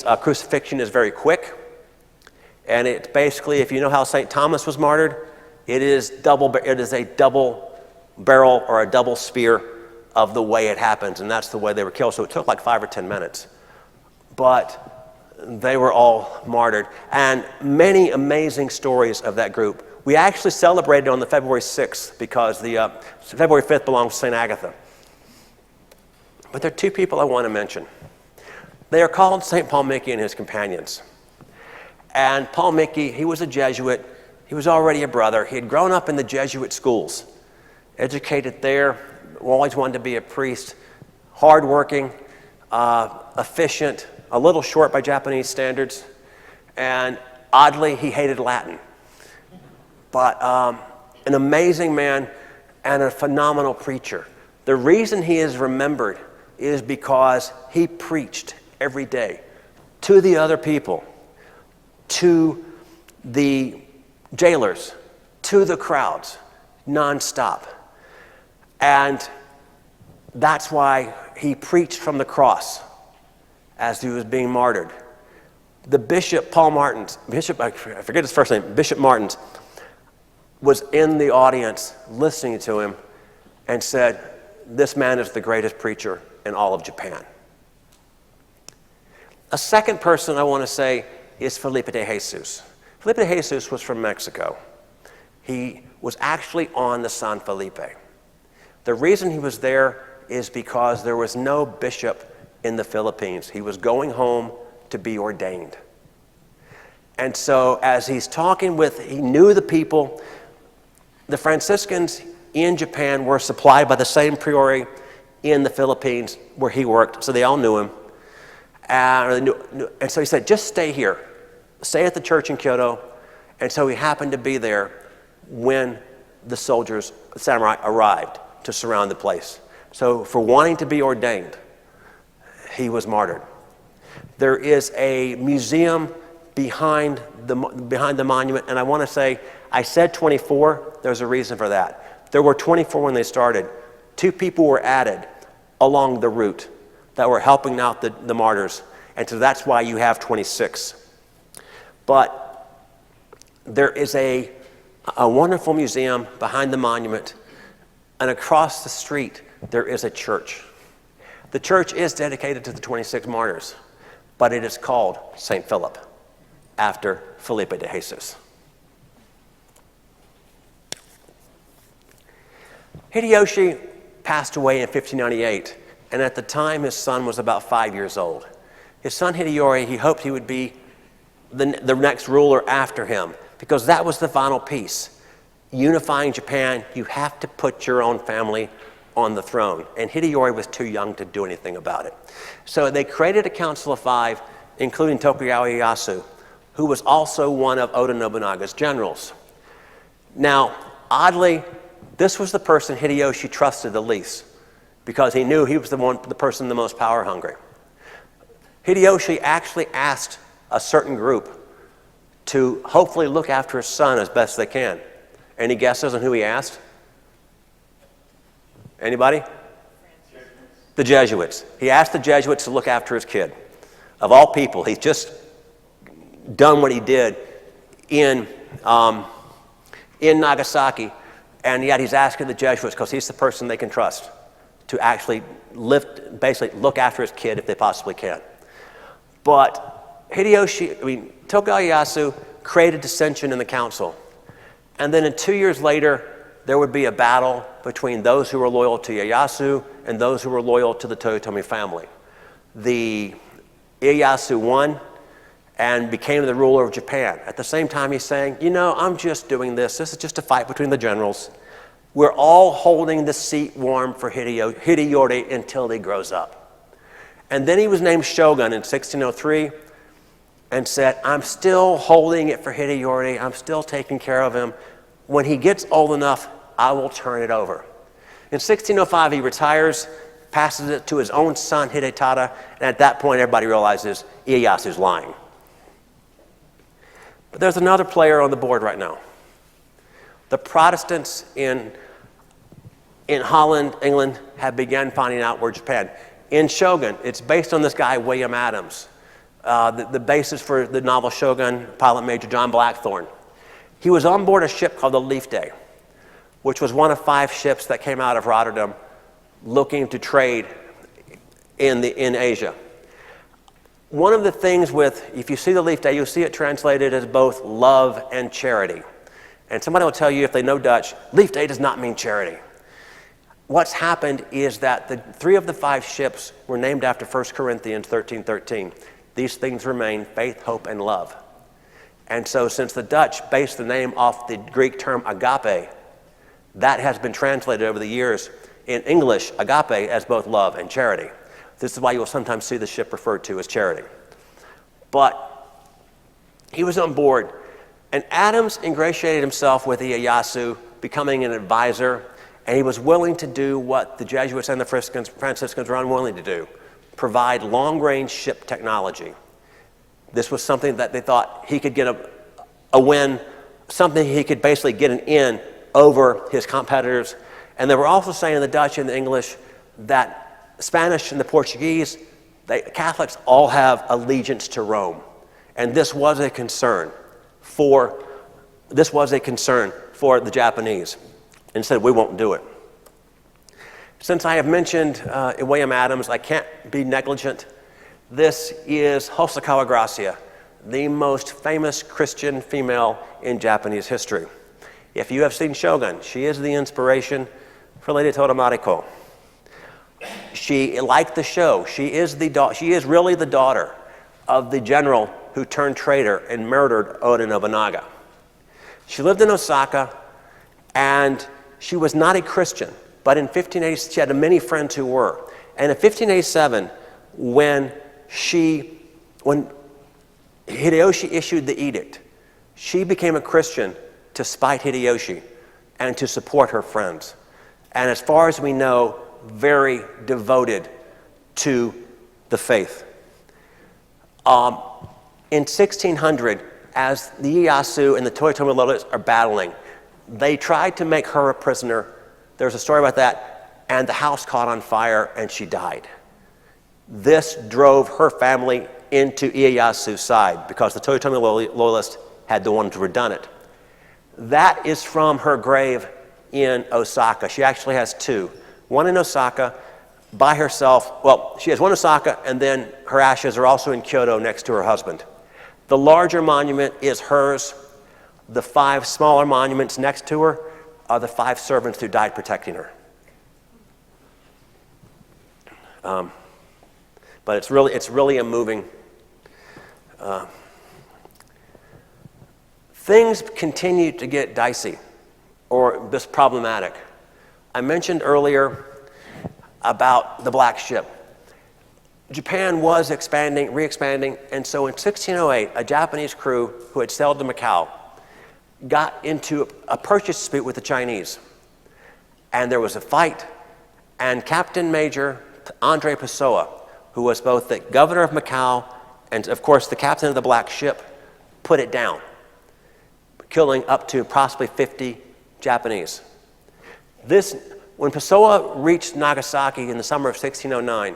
Speaker 2: crucifixion is very quick, and it's basically, if you know how St. Thomas was martyred, it is a double barrel or a double spear of the way it happens, and that's the way they were killed. So it took like 5 or 10 minutes. But they were all martyred. And many amazing stories of that group. We actually celebrated on the February 6th because the February 5th belongs to St. Agatha. But there are 2 people I want to mention. They are called St. Paul Mickey and his companions. And Paul Mickey, he was a Jesuit. He was already a brother. He had grown up in the Jesuit schools, educated there, always wanted to be a priest, hardworking, efficient, a little short by Japanese standards, and oddly, he hated Latin. But an amazing man and a phenomenal preacher. The reason he is remembered is because he preached every day to the other people, to the jailers, to the crowds, nonstop. And that's why he preached from the cross as he was being martyred. The Bishop I forget his first name, Bishop Martins, was in the audience listening to him and said, "This man is the greatest preacher in all of Japan." A second person I want to say is Felipe de Jesus. Felipe de Jesus was from Mexico. He was actually on the San Felipe. The reason he was there is because there was no bishop in the Philippines. He was going home to be ordained. And so as he's talking he knew the people. The Franciscans in Japan were supplied by the same priori in the Philippines where he worked, so they all knew him. And so he said, "Just stay here. Stay at the church in Kyoto." And so he happened to be there when the samurai arrived to surround the place. So for wanting to be ordained, he was martyred. There is a museum behind the monument, and I want to say, I said 24, there's a reason for that. There were 24 when they started. 2 people were added along the route that were helping out the martyrs, and so that's why you have 26. But there is a wonderful museum behind the monument, and across the street there is a church. The church is dedicated to the 26 martyrs, but it is called St. Philip, after Felipe de Jesus. Hideyoshi passed away in 1598, and at the time his son was about 5 years old. His son Hideyori, he hoped he would be the next ruler after him, because that was the final piece. Unifying Japan, you have to put your own family on the throne. And Hideyori was too young to do anything about it. So they created a council of 5, including Tokugawa Ieyasu, who was also one of Oda Nobunaga's generals. Now, oddly, this was the person Hideyoshi trusted the least, because he knew he was the person the most power hungry. Hideyoshi actually asked a certain group to hopefully look after his son as best they can. Any guesses on who he asked? Anybody? The Jesuits. He asked the Jesuits to look after his kid. Of all people, he's just done what he did in in Nagasaki, and yet he's asking the Jesuits, because he's the person they can trust, to actually basically look after his kid if they possibly can. But Tokugawa Ieyasu created dissension in the council. And then 2 years later, there would be a battle between those who were loyal to Ieyasu and those who were loyal to the Toyotomi family. The Ieyasu won and became the ruler of Japan. At the same time, he's saying, I'm just doing this. This is just a fight between the generals. We're all holding the seat warm for Hideyori until he grows up. And then he was named shogun in 1603 and said, I'm still holding it for Hideyori. I'm still taking care of him. When he gets old enough, I will turn it over. In 1605, he retires, passes it to his own son, Hidetada, and at that point, everybody realizes Ieyasu's lying. But there's another player on the board right now. The Protestants in Holland, England, have begun finding out where Japan. In Shogun, it's based on this guy, William Adams. The basis for the novel Shogun, Pilot Major John Blackthorne. He was on board a ship called the Leaf Day, which was one of 5 ships that came out of Rotterdam looking to trade in Asia. One of the things if you see the Leaf Day, you'll see it translated as both love and charity. And somebody will tell you, if they know Dutch, Leaf Day does not mean charity. What's happened is that 3 of the 5 ships were named after 1 Corinthians 13:13. These things remain: faith, hope, and love. And so since the Dutch based the name off the Greek term agape, that has been translated over the years in English, agape, as both love and charity. This is why you'll sometimes see the ship referred to as charity. But he was on board, and Adams ingratiated himself with Ieyasu, becoming an advisor, and he was willing to do what the Jesuits and the Franciscans were unwilling to do: provide long-range ship technology. This was something that they thought he could get a win, something he could basically get an in over his competitors. And they were also saying, the Dutch and the English, that Spanish and the Portuguese, Catholics all have allegiance to Rome. And this was a concern for the Japanese. And said, we won't do it. Since I have mentioned William Adams, I can't be negligent. This is Hosokawa Gracia, the most famous Christian female in Japanese history. If you have seen Shogun, she is the inspiration for Lady Toda. She, like the show, she is really the daughter of the general who turned traitor and murdered Oda Nobunaga. She lived in Osaka, and she was not a Christian, but in 1580, she had many friends who were. And in 1587, when Hideyoshi issued the edict, she became a Christian to spite Hideyoshi and to support her friends. And as far as we know, very devoted to the faith. In 1600, as the Ieyasu and the Toyotomi loyalists are battling, they tried to make her a prisoner. There's a story about that, and the house caught on fire and she died. This drove her family into Ieyasu's side because the Toyotomi loyalists had the ones who had done it. That is from her grave in Osaka. She actually has 2. One in Osaka by herself. Well, she has one in Osaka, and then her ashes are also in Kyoto next to her husband. The larger monument is hers. The 5 smaller monuments next to her are the 5 servants who died protecting her. But it's really a moving. Things continue to get dicey or just problematic. I mentioned earlier about the Black Ship. Japan was re-expanding, and so in 1608, a Japanese crew who had sailed to Macau got into a purchase dispute with the Chinese. And there was a fight, and Captain Major Andre Pessoa, who was both the governor of Macau and, of course, the captain of the Black Ship, put it down, killing up to possibly 50 Japanese. When Pessoa reached Nagasaki in the summer of 1609,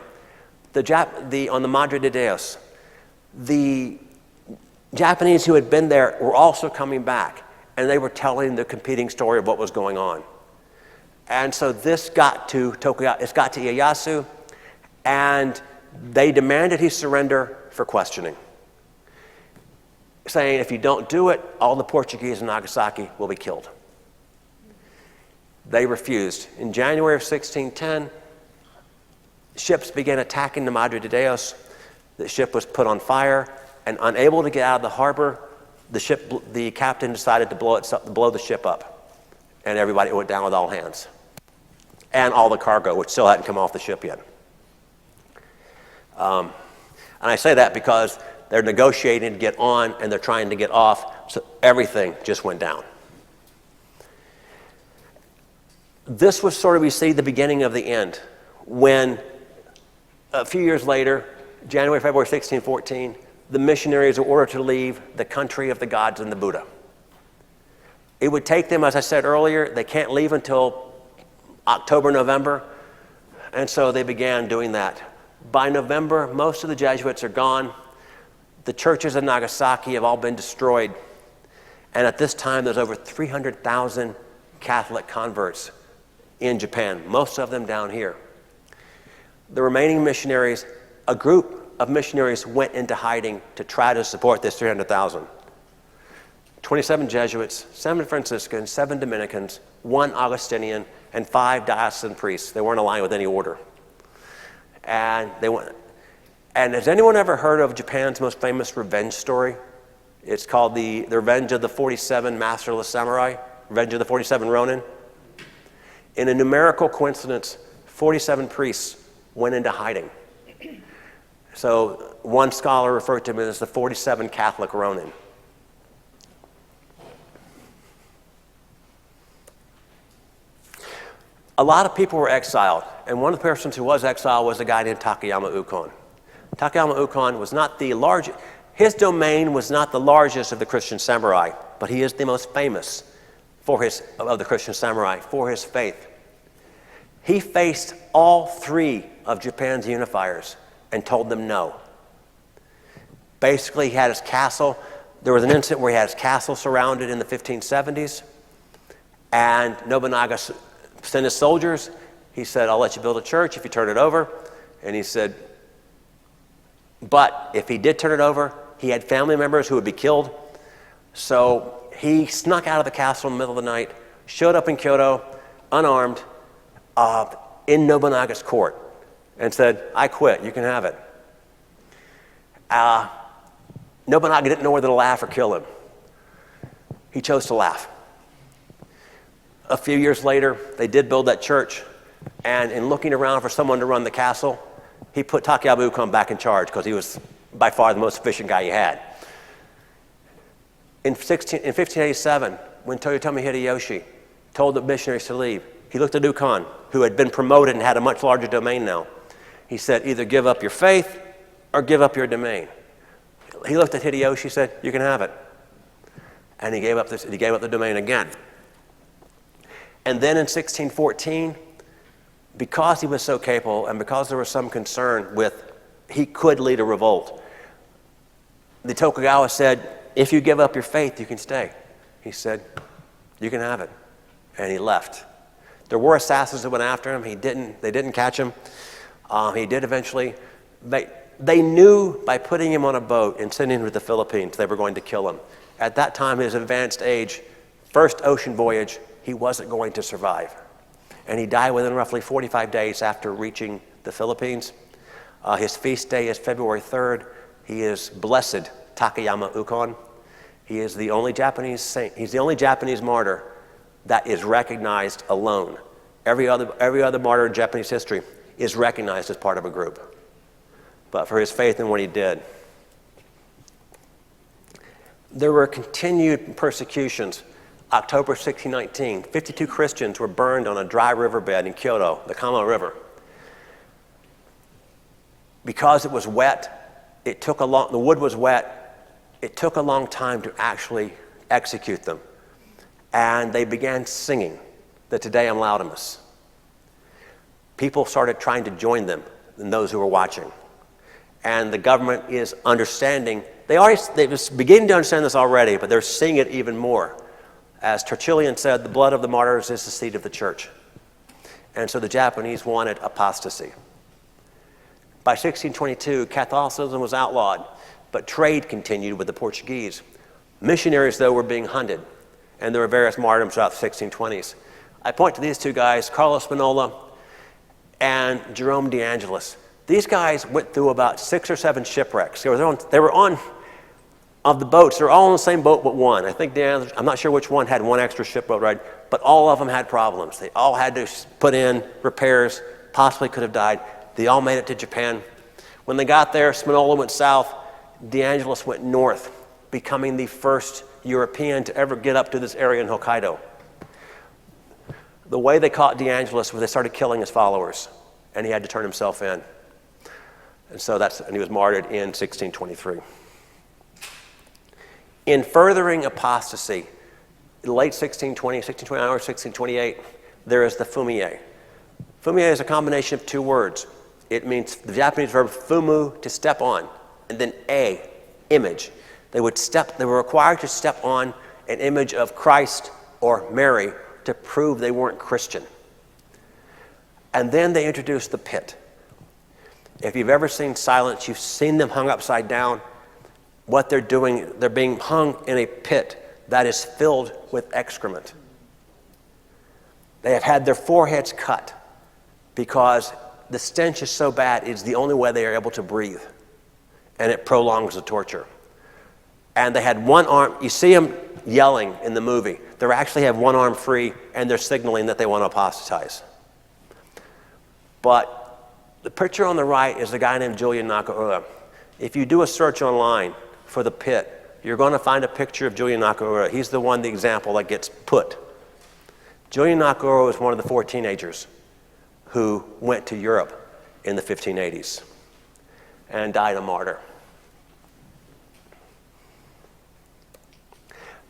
Speaker 2: on the Madre de Dios, the Japanese who had been there were also coming back. and they were telling the competing story of what was going on. And so this got to Tokugawa, it got to Ieyasu, and they demanded he surrender for questioning, saying if you don't do it, all the Portuguese in Nagasaki will be killed. They refused. In January of 1610, ships began attacking the Madre de Dios. The ship was put on fire, and unable to get out of the harbor, the captain decided to blow the ship up, and everybody went down with all hands, and all the cargo, which still hadn't come off the ship yet. And I say that because they're negotiating to get on, and they're trying to get off, so everything just went down. This was sort of, we see, the beginning of the end, when a few years later, January, February 1614, the missionaries were ordered to leave the country of the gods and the Buddha. It would take them, as I said earlier, they can't leave until October, November, and so they began doing that. By November, most of the Jesuits are gone. The churches in Nagasaki have all been destroyed, and at this time there's over 300,000 Catholic converts in Japan, most of them down here. The remaining missionaries, a group of missionaries went into hiding to try to support this 300,000. 27 Jesuits, 7 Franciscans, 7 Dominicans, 1 Augustinian, and 5 diocesan priests. They weren't aligned with any order. And they went. And has anyone ever heard of Japan's most famous revenge story? It's called the Revenge of the 47 Masterless Samurai, Revenge of the 47 Ronin. In a numerical coincidence, 47 priests went into hiding. So one scholar referred to them as the 47 Catholic Ronin. A lot of people were exiled, and one of the persons who was exiled was a guy named Takayama Ukon. Takayama Ukon was not the largest, his domain was not the largest of the Christian samurai, but he is the most famous of the Christian samurai for his faith. He faced all 3 of Japan's unifiers and told them no. Basically, he had his castle. There was an incident where he had his castle surrounded in the 1570s, and Nobunaga sent his soldiers. He said, I'll let you build a church if you turn it over. And he said, but if he did turn it over, he had family members who would be killed. So he snuck out of the castle in the middle of the night, showed up in Kyoto, unarmed, in Nobunaga's court, and said, I quit, you can have it. Nobunaga didn't know whether to laugh or kill him. He chose to laugh. A few years later, they did build that church, and in looking around for someone to run the castle, he put Takayama Ukon back in charge because he was by far the most efficient guy he had. In 1587, when Toyotomi Hideyoshi told the missionaries to leave, he looked at Ukon, who had been promoted and had a much larger domain now. He said, either give up your faith or give up your domain. He looked at Hideyoshi and said, you can have it. And he gave up the domain again. And then in 1614, because he was so capable and because there was some concern with he could lead a revolt, the Tokugawa said, if you give up your faith, you can stay. He said, you can have it. And he left. There were assassins that went after him. They didn't catch him. He did eventually. They knew by putting him on a boat and sending him to the Philippines, they were going to kill him. At that time, his advanced age, first ocean voyage, he wasn't going to survive. And he died within roughly 45 days after reaching the Philippines. His feast day is February 3rd. He is Blessed Takayama Ukon. He is the only Japanese saint. He's the only Japanese martyr that is recognized alone. Every other martyr in Japanese history is recognized as part of a group. But for his faith in what he did. There were continued persecutions. October 1619, 52 Christians were burned on a dry riverbed in Kyoto, the Kamo River. Because it was wet, the wood was wet, it took a long time to actually execute them. And they began singing the Te Deum Laudamus. People started trying to join them, and those who were watching. And the government is understanding, they were beginning to understand this already, but they're seeing it even more. As Tertullian said, the blood of the martyrs is the seed of the church. And so the Japanese wanted apostasy. By 1622, Catholicism was outlawed, but trade continued with the Portuguese. Missionaries, though, were being hunted, and there were various martyrdoms throughout the 1620s. I point to these two guys, Carlo Spinola and Jerome de Angelis. These guys went through about 6 or 7 shipwrecks. They were on of the boats. They're all on the same boat but one. I think I'm not sure which one had one extra shipboat ride, but all of them had problems. They all had to put in repairs, possibly could have died. They all made it to Japan. When they got there, Spinola went south, de Angelis went north, becoming the first European to ever get up to this area in Hokkaido. The way they caught de Angelis was they started killing his followers, and he had to turn himself in. And so he was martyred in 1623. In furthering apostasy, in late 1620, 1629 or 1628, there is the fumie. Fumie is a combination of 2 words. It means the Japanese verb fumu, to step on, and then image. They were required to step on an image of Christ or Mary to prove they weren't Christian. And then they introduced the pit. If you've ever seen Silence, you've seen them hung upside down. What they're doing, they're being hung in a pit that is filled with excrement. They have had their foreheads cut because the stench is so bad, it's the only way they are able to breathe. And it prolongs the torture. And they had one arm, you see them yelling in the movie. They actually have one arm free, and they're signaling that they want to apostatize. But the picture on the right is a guy named Julian Nakaura. If you do a search online for the pit, you're going to find a picture of Julian Nakaura. He's the example that gets put. Julian Nakaura was one of the 4 teenagers who went to Europe in the 1580s and died a martyr.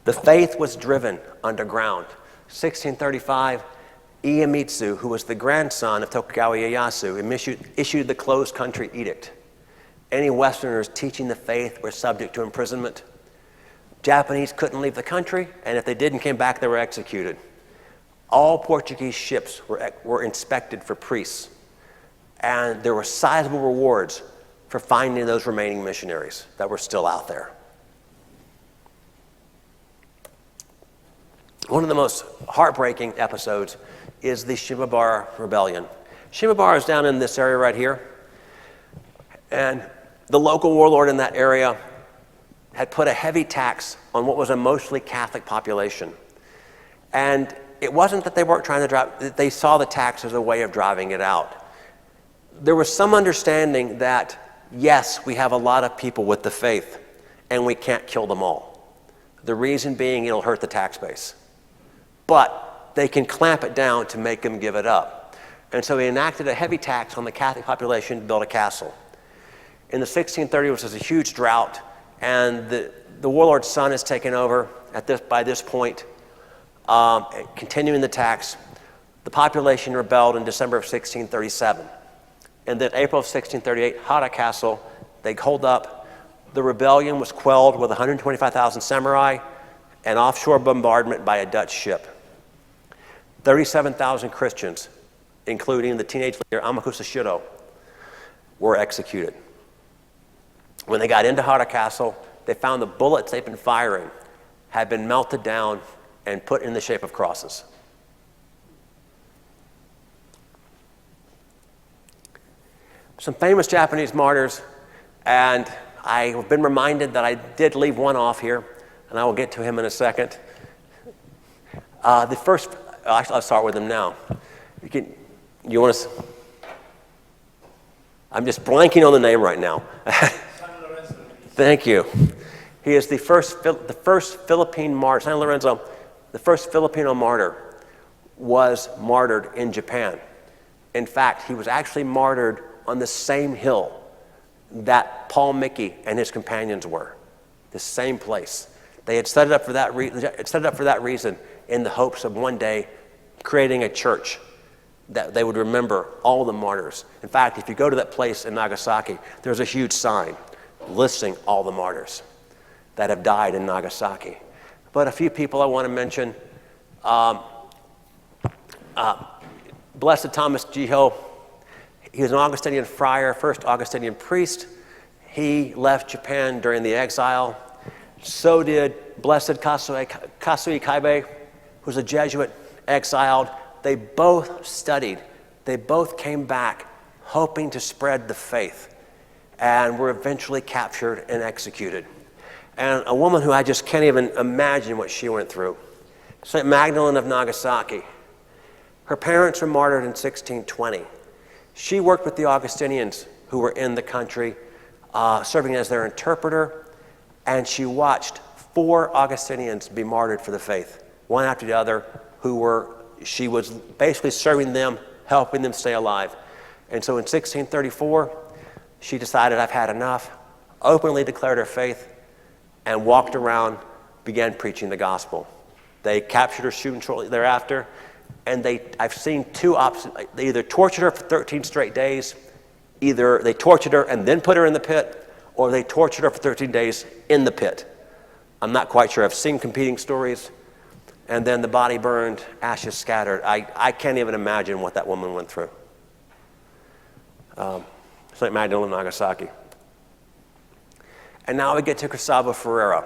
Speaker 2: The faith was driven underground. 1635, Iemitsu, who was the grandson of Tokugawa Ieyasu, issued the closed country edict. Any Westerners teaching the faith were subject to imprisonment. Japanese couldn't leave the country, and if they did and came back, they were executed. All Portuguese ships were inspected for priests, and there were sizable rewards for finding those remaining missionaries that were still out there. One of the most heartbreaking episodes is the Shimabara Rebellion. Shimabara is down in this area right here, and the local warlord in that area had put a heavy tax on what was a mostly Catholic population. And it wasn't that they weren't trying to drive, they saw the tax as a way of driving it out. There was some understanding that, yes, we have a lot of people with the faith, and we can't kill them all. The reason being it'll hurt the tax base. But they can clamp it down to make them give it up. And so he enacted a heavy tax on the Catholic population to build a castle. In the 1630s, was a huge drought, and the warlord's son is taken over by this point, continuing the tax. The population rebelled in December of 1637. And then April of 1638, Hara Castle, they hold up. The rebellion was quelled with 125,000 samurai and offshore bombardment by a Dutch ship. 37,000 Christians, including the teenage leader Amakusa Shiro, were executed. When they got into Hara Castle, they found the bullets they'd been firing had been melted down and put in the shape of crosses. Some famous Japanese martyrs, and I've been reminded that I did leave one off here, and I will get to him in a second. I'll start with him now. You want to? I'm just blanking on the name right now. Thank you. He is the first Philippine martyr. San Lorenzo, the first Filipino martyr, was martyred in Japan. In fact, he was actually martyred on the same hill that Paul Mickey and his companions were. The same place. They had set it up for that reason, in the hopes of one day creating a church that they would remember all the martyrs. In fact, if you go to that place in Nagasaki, there's a huge sign listing all the martyrs that have died in Nagasaki. but a few people I want to mention. Blessed Thomas Jiho, he was an Augustinian friar, first Augustinian priest. He left Japan during the exile. So did Blessed Kasui Kaibe, who was a Jesuit exiled. They both studied. They both came back hoping to spread the faith and were eventually captured and executed. And a woman who I just can't even imagine what she went through, St. Magdalene of Nagasaki. Her parents were martyred in 1620. She worked with the Augustinians who were in the country, serving as their interpreter, and she watched 4 Augustinians be martyred for the faith, one after the other, she was basically serving them, helping them stay alive. And so in 1634, she decided, I've had enough, openly declared her faith, and walked around, began preaching the gospel. They captured her soon shortly thereafter, and I've seen 2 options. They either tortured her for 13 straight days, either they tortured her and then put her in the pit, or they tortured her for 13 days in the pit. I'm not quite sure. I've seen competing stories. And then the body burned, ashes scattered. I can't even imagine what that woman went through. St. Magdalene, Nagasaki. And now we get to Gustavo Ferreira.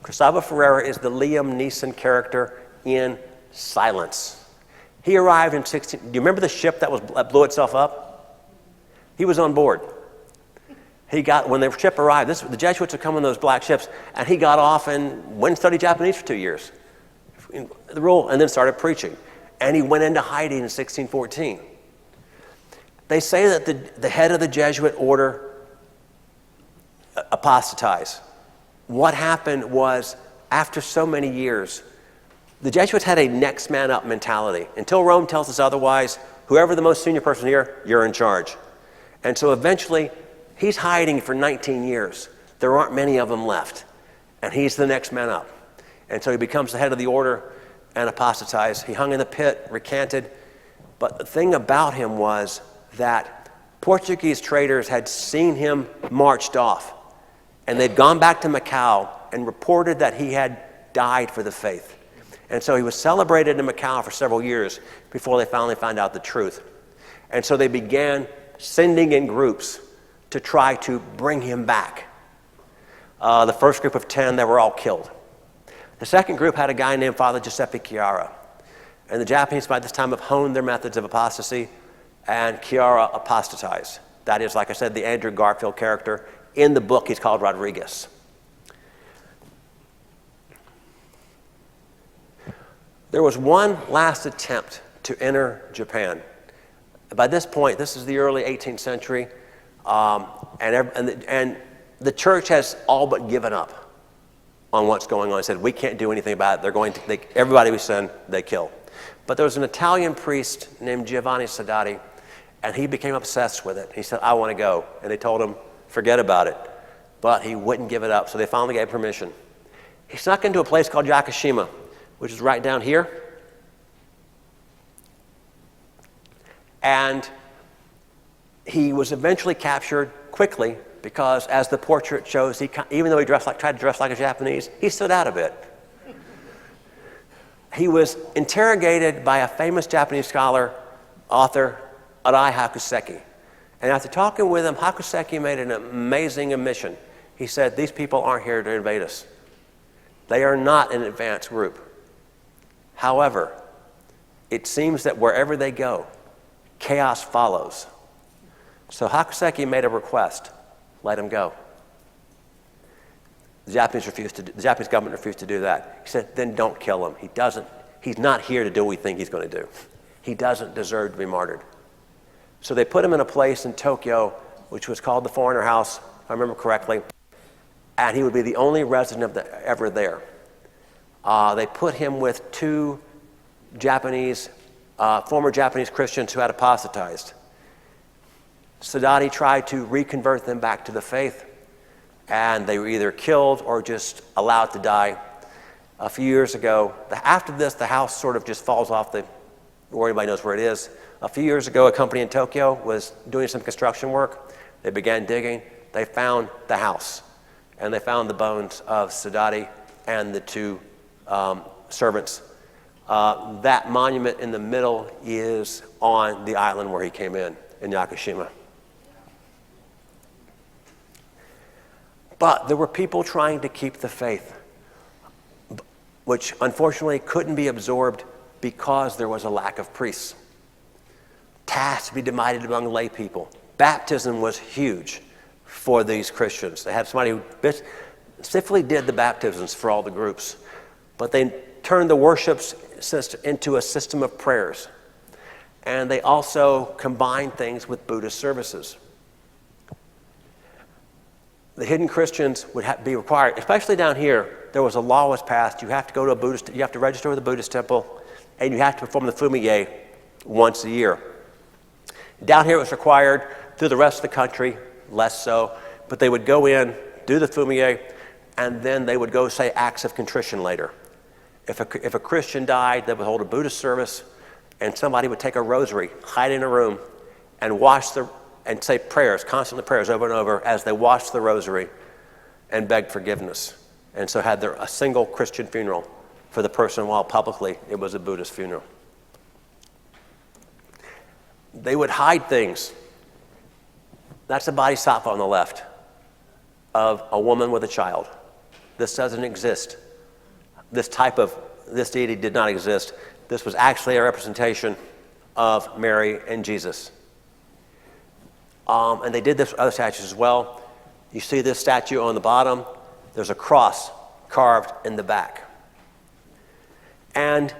Speaker 2: Gustavo Ferreira is the Liam Neeson character in Silence. He arrived in 16... Do you remember the ship that blew itself up? He was on board. When the ship arrived, the Jesuits would come on those black ships, and he got off and went and studied Japanese for 2 years. The rule, and then started preaching. And he went into hiding in 1614. They say that the head of the Jesuit order apostatized. What happened was, after so many years, the Jesuits had a next man up mentality. Until Rome tells us otherwise, whoever the most senior person here, you're in charge. And so eventually, he's hiding for 19 years. There aren't many of them left. And he's the next man up. And so he becomes the head of the order and apostatized. He hung in the pit, recanted. But the thing about him was that Portuguese traders had seen him marched off. And they'd gone back to Macau and reported that he had died for the faith. And so he was celebrated in Macau for several years before they finally found out the truth. And so they began sending in groups to try to bring him back. The first group of 10, they were all killed. The second group had a guy named Father Giuseppe Chiara. And the Japanese by this time have honed their methods of apostasy, and Chiara apostatized. That is, like I said, the Andrew Garfield character. In the book, he's called Rodriguez. There was one last attempt to enter Japan. By this point, this is the early 18th century, and the church has all but given up on what's going on. They said, we can't do anything about it. Everybody we send, they kill. But there was an Italian priest named Giovanni Sadati, and he became obsessed with it. He said, I want to go. And they told him, forget about it. But he wouldn't give it up, so they finally gave permission. He snuck into a place called Yakushima, which is right down here. And he was eventually captured quickly because, as the portrait shows, even though he tried to dress like a Japanese, he stood out a bit. He was interrogated by a famous Japanese scholar, author, Arai Hakuseki. And after talking with him, Hakuseki made an amazing admission. He said, these people aren't here to invade us. They are not an advanced group. However, it seems that wherever they go, chaos follows. So Hakuseki made a request. Let him go. The Japanese government refused to do that. He said, then don't kill him. He's not here to do what we think he's going to do. He doesn't deserve to be martyred. So they put him in a place in Tokyo, which was called the Foreigner House, if I remember correctly, and he would be the only resident ever there. They put him with 2 former Japanese Christians who had apostatized. Sadati tried to reconvert them back to the faith, and they were either killed or just allowed to die. A few years ago, after this, the house sort of just falls off where anybody knows where it is. A few years ago, a company in Tokyo was doing some construction work. They began digging. They found the house, and they found the bones of Sadati and the 2 servants. That monument in the middle is on the island where he came in Yakushima. But there were people trying to keep the faith, which unfortunately couldn't be absorbed because there was a lack of priests. Tasks to be divided among lay people. Baptism was huge for these Christians. They had somebody who specifically did the baptisms for all the groups. But they turned the worship system into a system of prayers. And they also combined things with Buddhist services. The hidden Christians would be required, especially down here, there was a law was passed. You have to go to you have to register with a Buddhist temple, and you have to perform the fumige once a year. Down here it was required. Through the rest of the country, less so. But they would go in, do the fumige, and then they would go say acts of contrition later. If a Christian died, they would hold a Buddhist service, and somebody would take a rosary, hide in a room, and and say prayers, constantly prayers over and over as they washed the rosary and begged forgiveness. And so had a single Christian funeral for the person, while publicly it was a Buddhist funeral. They would hide things. That's a bodhisattva on the left of a woman with a child. This doesn't exist. This deity did not exist. This was actually a representation of Mary and Jesus. And they did this with other statues as well. You see this statue on the bottom. There's a cross carved in the back. And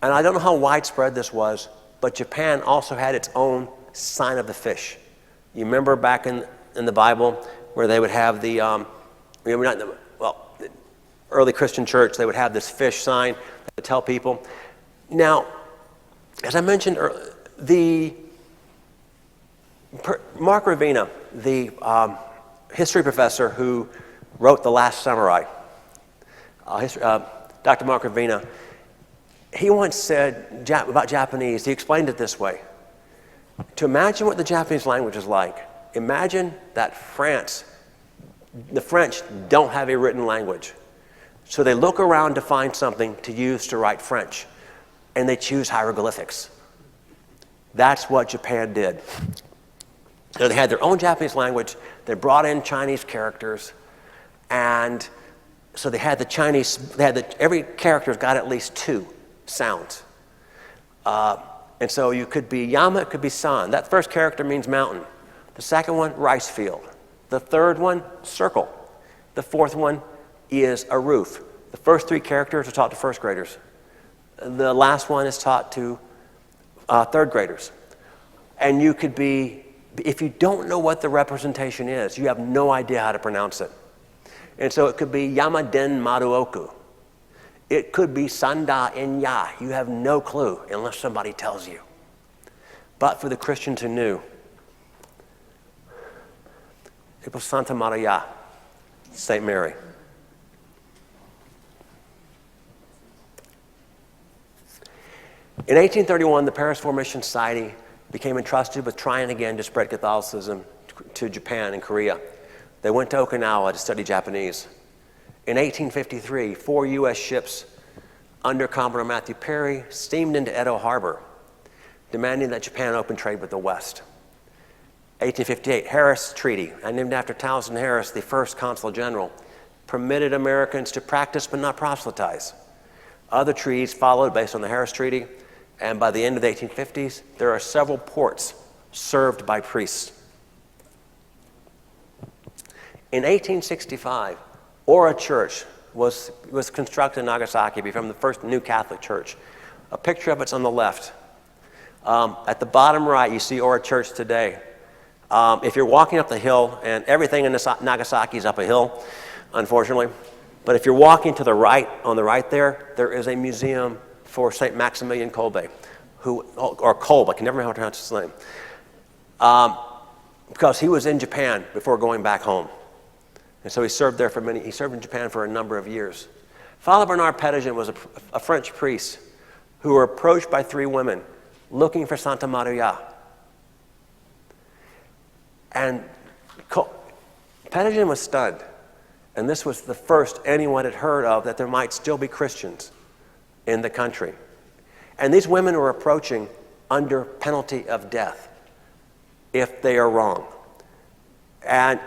Speaker 2: I don't know how widespread this was, but Japan also had its own sign of the fish. You remember back in the Bible where they would have the early Christian church, they would have this fish sign that would tell people. Now, as I mentioned earlier, Mark Ravina, the history professor who wrote The Last Samurai, Dr. Mark Ravina, he once said about Japanese, he explained it this way. To imagine what the Japanese language is like, imagine that the French don't have a written language. So they look around to find something to use to write French, and they choose hieroglyphics. That's what Japan did. So they had their own Japanese language, they brought in Chinese characters, and so they had every character's got at least 2 sounds. And so you could be Yama, it could be San. That first character means mountain. The second one, rice field. The third one, circle. The fourth one is a roof. The first 3 characters are taught to first graders. The last one is taught to third graders. And you could be, if you don't know what the representation is, you have no idea how to pronounce it. And so it could be Yamaden Maruoku. It could be Sanda Enya. You have no clue unless somebody tells you. But for the Christians who knew, it was Santa Maria, St. Mary. In 1831, the Paris Formation Society became entrusted with trying again to spread Catholicism to Japan and Korea. They went to Okinawa to study Japanese. In 1853, 4 U.S. ships under Commodore Matthew Perry steamed into Edo Harbor, demanding that Japan open trade with the West. 1858, Harris Treaty, and named after Townsend Harris, the first consul general, permitted Americans to practice but not proselytize. Other treaties followed based on the Harris Treaty, and by the end of the 1850s, there are several ports served by priests. In 1865, Ora Church was constructed in Nagasaki, becoming the first new Catholic church. A picture of it's on the left. At the bottom right, you see Ora Church today. If you're walking up the hill, and everything in Nagasaki is up a hill, unfortunately, but if you're walking to the right, on the right there is a museum for St. Maximilian Kolbe, or Kolbe, I can never remember how to pronounce his name, because he was in Japan before going back home. And so he served in Japan for a number of years. Father Bernard Pettigin was a French priest who were approached by 3 women looking for Santa Maria. And Pettigin was stunned. And this was the first anyone had heard of that there might still be Christians in the country. And these women were approaching under penalty of death if they are wrong. And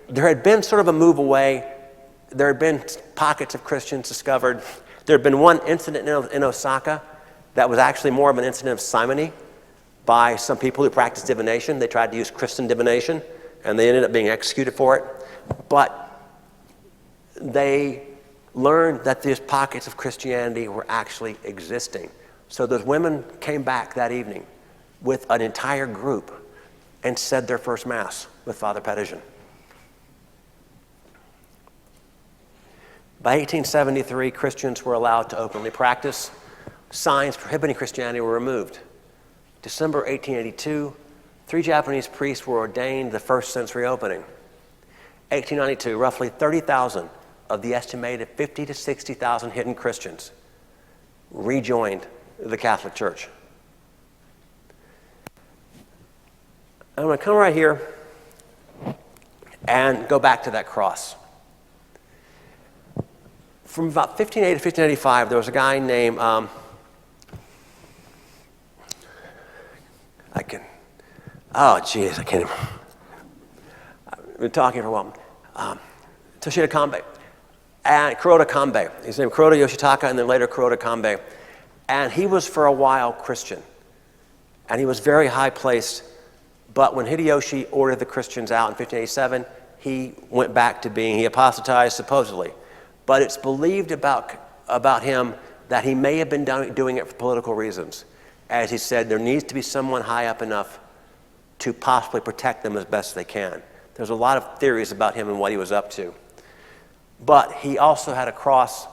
Speaker 2: there had been sort of a move away. There had been pockets of Christians discovered. There had been one incident in Osaka that was actually more of an incident of simony by some people who practiced divination. They tried to use Christian divination, and they ended up being executed for it. But they learned that these pockets of Christianity were actually existing. So those women came back that evening with an entire group and said their first Mass with Father Petitian. By 1873, Christians were allowed to openly practice. Signs prohibiting Christianity were removed. December 1882, 3 Japanese priests were ordained, the first since reopening. 1892, roughly 30,000 of the estimated 50 to 60,000 hidden Christians rejoined the Catholic Church. I'm going to come right here and go back to that cross. From about 1580 to 1585, there was a guy named, I've been talking for a while. Toshida Kanbei and Kuroda Kanbei. His name Kuroda Yoshitaka and then later Kuroda Kanbei. And he was for a while Christian. And he was very high placed. But when Hideyoshi ordered the Christians out in 1587, he went back to being, he apostatized supposedly. But it's believed about him that he may have been doing it for political reasons. As he said, there needs to be someone high up enough to possibly protect them as best they can. There's a lot of theories about him and what he was up to. But he also had a cross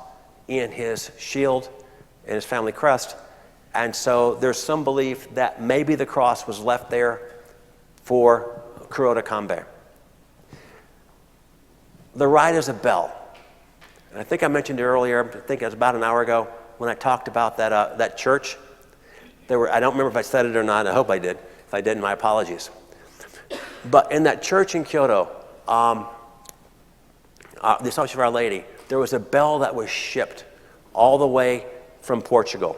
Speaker 2: in his shield, in his family crest. And so there's some belief that maybe the cross was left there for Kuroda Kanbei. The right is a bell. And I think I mentioned it earlier, I think it was about an hour ago, when I talked about that church. I don't remember if I said it or not. I hope I did. If I didn't, my apologies. But in that church in Kyoto, the Assumption of Our Lady, there was a bell that was shipped all the way from Portugal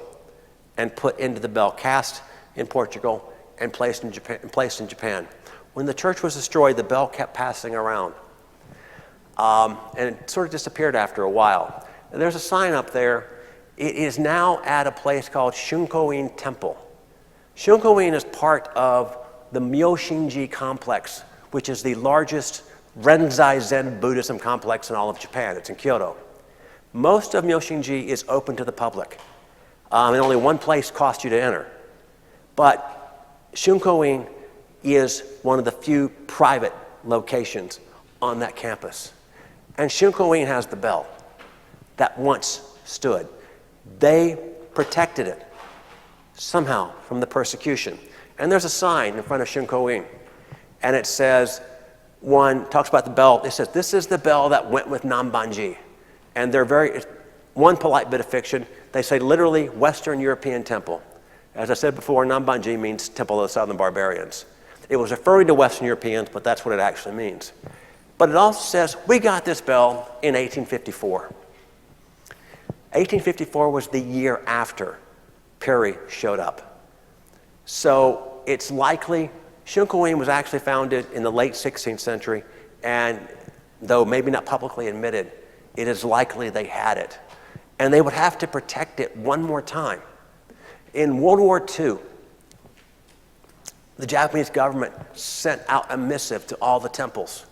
Speaker 2: and put into the bell, cast in Portugal and placed in Japan. When the church was destroyed, the bell kept passing around. And it sort of disappeared after a while. And there's a sign up there. It is now at a place called Shunkoin Temple. Shunkoin is part of the Myoshinji complex, which is the largest Renzai Zen Buddhism complex in all of Japan. It's in Kyoto. Most of Myoshinji is open to the public, and only one place costs you to enter. But Shunkoin is one of the few private locations on that campus. And Shunkoin has the bell that once stood. They protected it somehow from the persecution. And there's a sign in front of Shunkoin, and it says, talks about the bell. It says, this is the bell that went with Nambanji. And one polite bit of fiction, they say literally Western European temple. As I said before, Nambanji means Temple of the Southern Barbarians. It was referring to Western Europeans, but that's what it actually means. But it also says, we got this bell in 1854. 1854 was the year after Perry showed up. So it's likely, Shunkoin was actually founded in the late 16th century, and though maybe not publicly admitted, it is likely they had it. And they would have to protect it one more time. In World War II, the Japanese government sent out a missive to all the temples.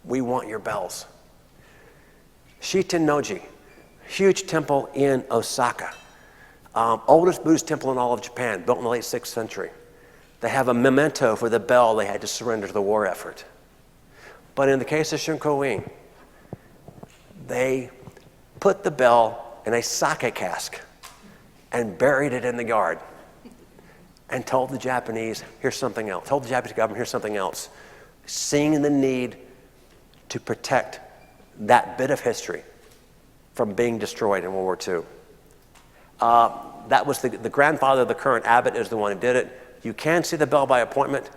Speaker 2: We want your bells. Shitennoji, huge temple in Osaka. Oldest Buddhist temple in all of Japan, built in the late 6th century. They have a memento for the bell they had to surrender to the war effort. But in the case of Shunkoin, they put the bell in a sake cask and buried it in the yard and told the Japanese, here's something else. Told the Japanese government, here's something else. Seeing the need to protect that bit of history from being destroyed in World War II. That was the grandfather of the current abbot is the one who did it. You can see the bell by appointment.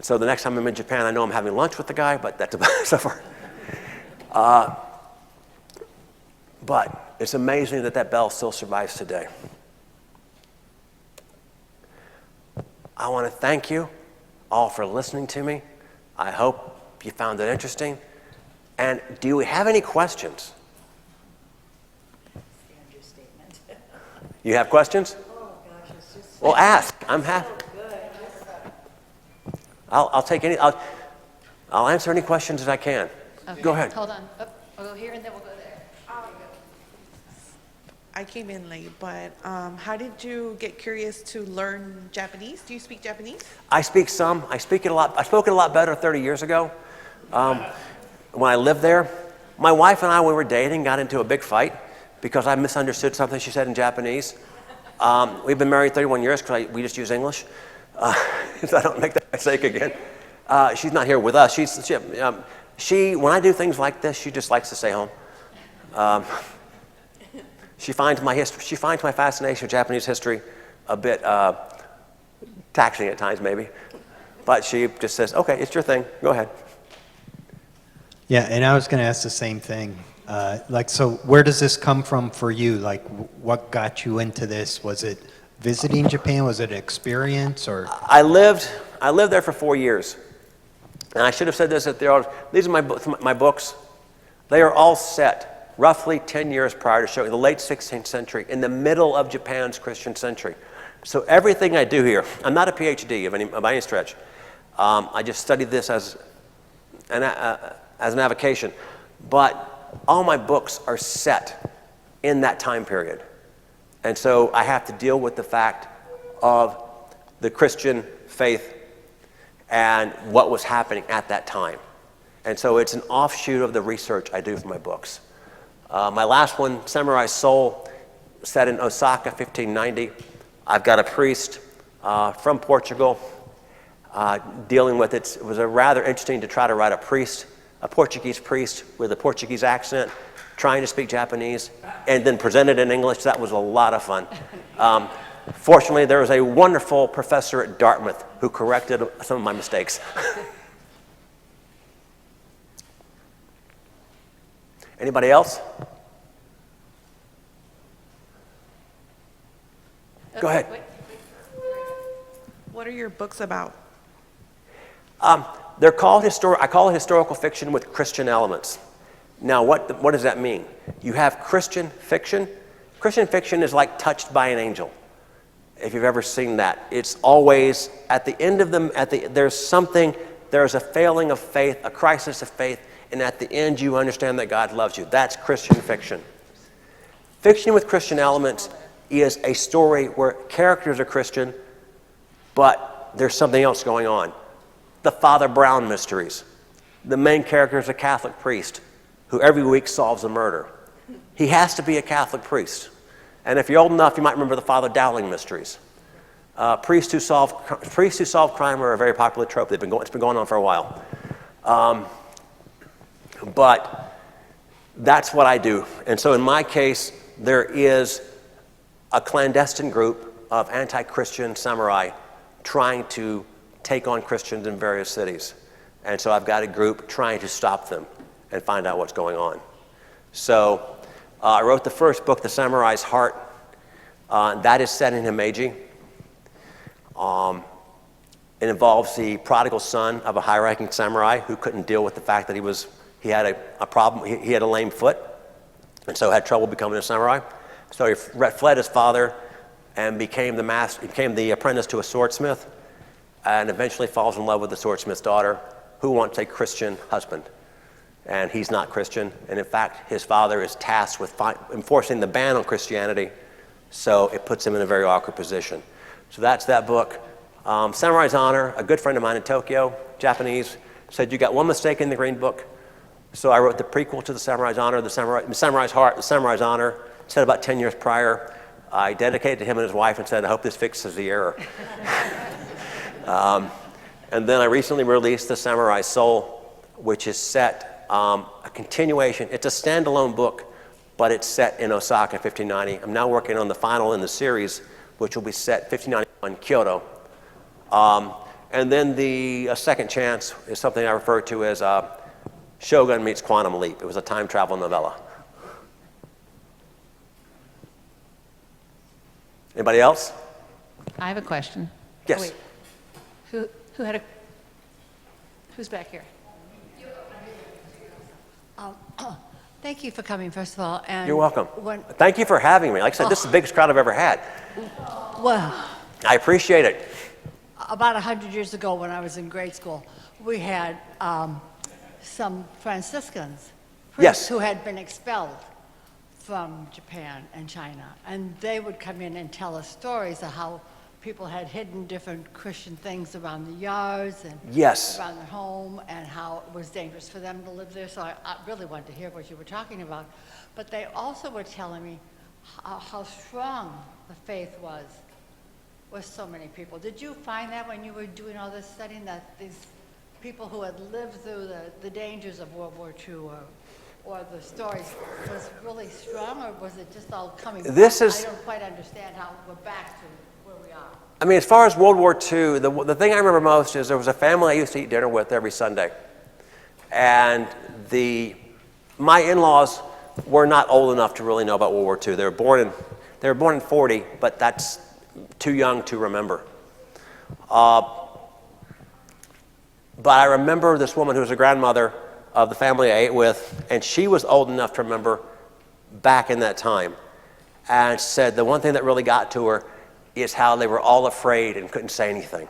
Speaker 2: So the next time I'm in Japan, I know I'm having lunch with the guy, but that's about so far. But it's amazing that that bell still survives today. I want to thank you all for listening to me. I hope you found it interesting. And do we have any questions?
Speaker 3: Understatement.
Speaker 2: You have questions?
Speaker 3: Oh, gosh, it's just
Speaker 2: Well, ask. I'm happy.
Speaker 3: so good.
Speaker 2: I'll take any. I'll answer any questions that I can.
Speaker 1: Okay,
Speaker 2: Go ahead.
Speaker 1: Hold on. Oh, we'll go here and then we'll go there.
Speaker 7: I came in late, but how did you get curious to learn Japanese? Do you speak Japanese?
Speaker 2: I speak some. I speak it a lot. I spoke it a lot better 30 years ago when I lived there. My wife and I, when we were dating, got into a big fight because I misunderstood something she said in Japanese. We've been married 31 years because we just use English, so I don't make that mistake again. She's not here with us. She when I do things like this, she just likes to stay home. She finds my fascination with Japanese history a bit taxing at times, maybe. But she just says, "Okay, it's your thing. Go ahead."
Speaker 8: Yeah, and I was going to ask the same thing. So where does this come from for you? Like, what got you into this? Was it visiting Japan? Was it an experience, or?
Speaker 2: I lived there for 4 years, and I should have said this these are my books. They are all set roughly 10 years prior to showing the late 16th century, in the middle of Japan's Christian century. So everything I do here, I'm not a PhD by any stretch. I just studied this as an avocation. But all my books are set in that time period. And so I have to deal with the fact of the Christian faith and what was happening at that time. And so it's an offshoot of the research I do for my books. My last one, Samurai Soul, set in Osaka, 1590. I've got a priest from Portugal dealing with it. It was rather interesting to try to write a Portuguese priest with a Portuguese accent, trying to speak Japanese, and then present it in English. That was a lot of fun. Fortunately, there was a wonderful professor at Dartmouth who corrected some of my mistakes. Anybody else? Go ahead.
Speaker 7: What are your books about?
Speaker 2: They're called I call it historical fiction with Christian elements. Now, what does that mean? You have Christian fiction. Christian fiction is like Touched by an Angel, if you've ever seen that. It's always at the end of them. There's a failing of faith, a crisis of faith, and at the end you understand that God loves you. That's Christian fiction. Fiction with Christian elements is a story where characters are Christian, but there's something else going on. The Father Brown mysteries. The main character is a Catholic priest who every week solves a murder. He has to be a Catholic priest. And if you're old enough, you might remember the Father Dowling mysteries. Priests who solve crime are a very popular trope. It's been going on for a while. But that's what I do. And so in my case, there is a clandestine group of anti-Christian samurai trying to take on Christians in various cities. And so I've got a group trying to stop them and find out what's going on. So I wrote the first book, The Samurai's Heart. That is set in Himeji. It involves the prodigal son of a high-ranking samurai who couldn't deal with the fact that he had a problem. He had a lame foot, and so had trouble becoming a samurai. So he fled his father and became the apprentice to a swordsmith, and eventually falls in love with the swordsmith's daughter, who wants a Christian husband. And he's not Christian, and in fact, his father is tasked with enforcing the ban on Christianity, so it puts him in a very awkward position. So that's that book. Samurai's Honor, a good friend of mine in Tokyo, Japanese, said, "You got one mistake in the Green Book." So I wrote the prequel to The Samurai's Honor, The Samurai's Heart, The Samurai's Honor, said about 10 years prior. I dedicated to him and his wife and said, "I hope this fixes the error." And then I recently released The Samurai's Soul, which is set, a continuation. It's a standalone book, but it's set in Osaka, 1590. I'm now working on the final in the series, which will be set 1591 in Kyoto. And then the second chance is something I refer to as Shogun meets Quantum Leap. It was a time travel novella. Anybody else?
Speaker 1: I have a question.
Speaker 2: Yes.
Speaker 1: Oh, wait. Who's back here? Thank you for coming, first of all. And
Speaker 2: You're welcome. Thank you for having me. Like I said, this is the biggest crowd I've ever had.
Speaker 9: Well,
Speaker 2: I appreciate it.
Speaker 9: about 100 years ago when I was in grade school, we had some Franciscans, priests
Speaker 2: Yes.
Speaker 9: who had been expelled from Japan and China. And they would come in and tell us stories of how people had hidden different Christian things around the yards and
Speaker 2: Yes.
Speaker 9: around their home, and how it was dangerous for them to live there. So I really wanted to hear what you were talking about. But they also were telling me how strong the faith was with so many people. Did you find that when you were doing all this studying, that these people who had lived through the dangers of World War II or the stories was really strong, or was it just all coming back? I don't quite understand how we're back to where we are.
Speaker 2: I mean, as far as World War II, the thing I remember most is there was a family I used to eat dinner with every Sunday. And my in-laws were not old enough to really know about World War II. They were born in 40, but that's too young to remember. But I remember this woman who was a grandmother of the family I ate with, and she was old enough to remember back in that time, and said the one thing that really got to her is how they were all afraid and couldn't say anything.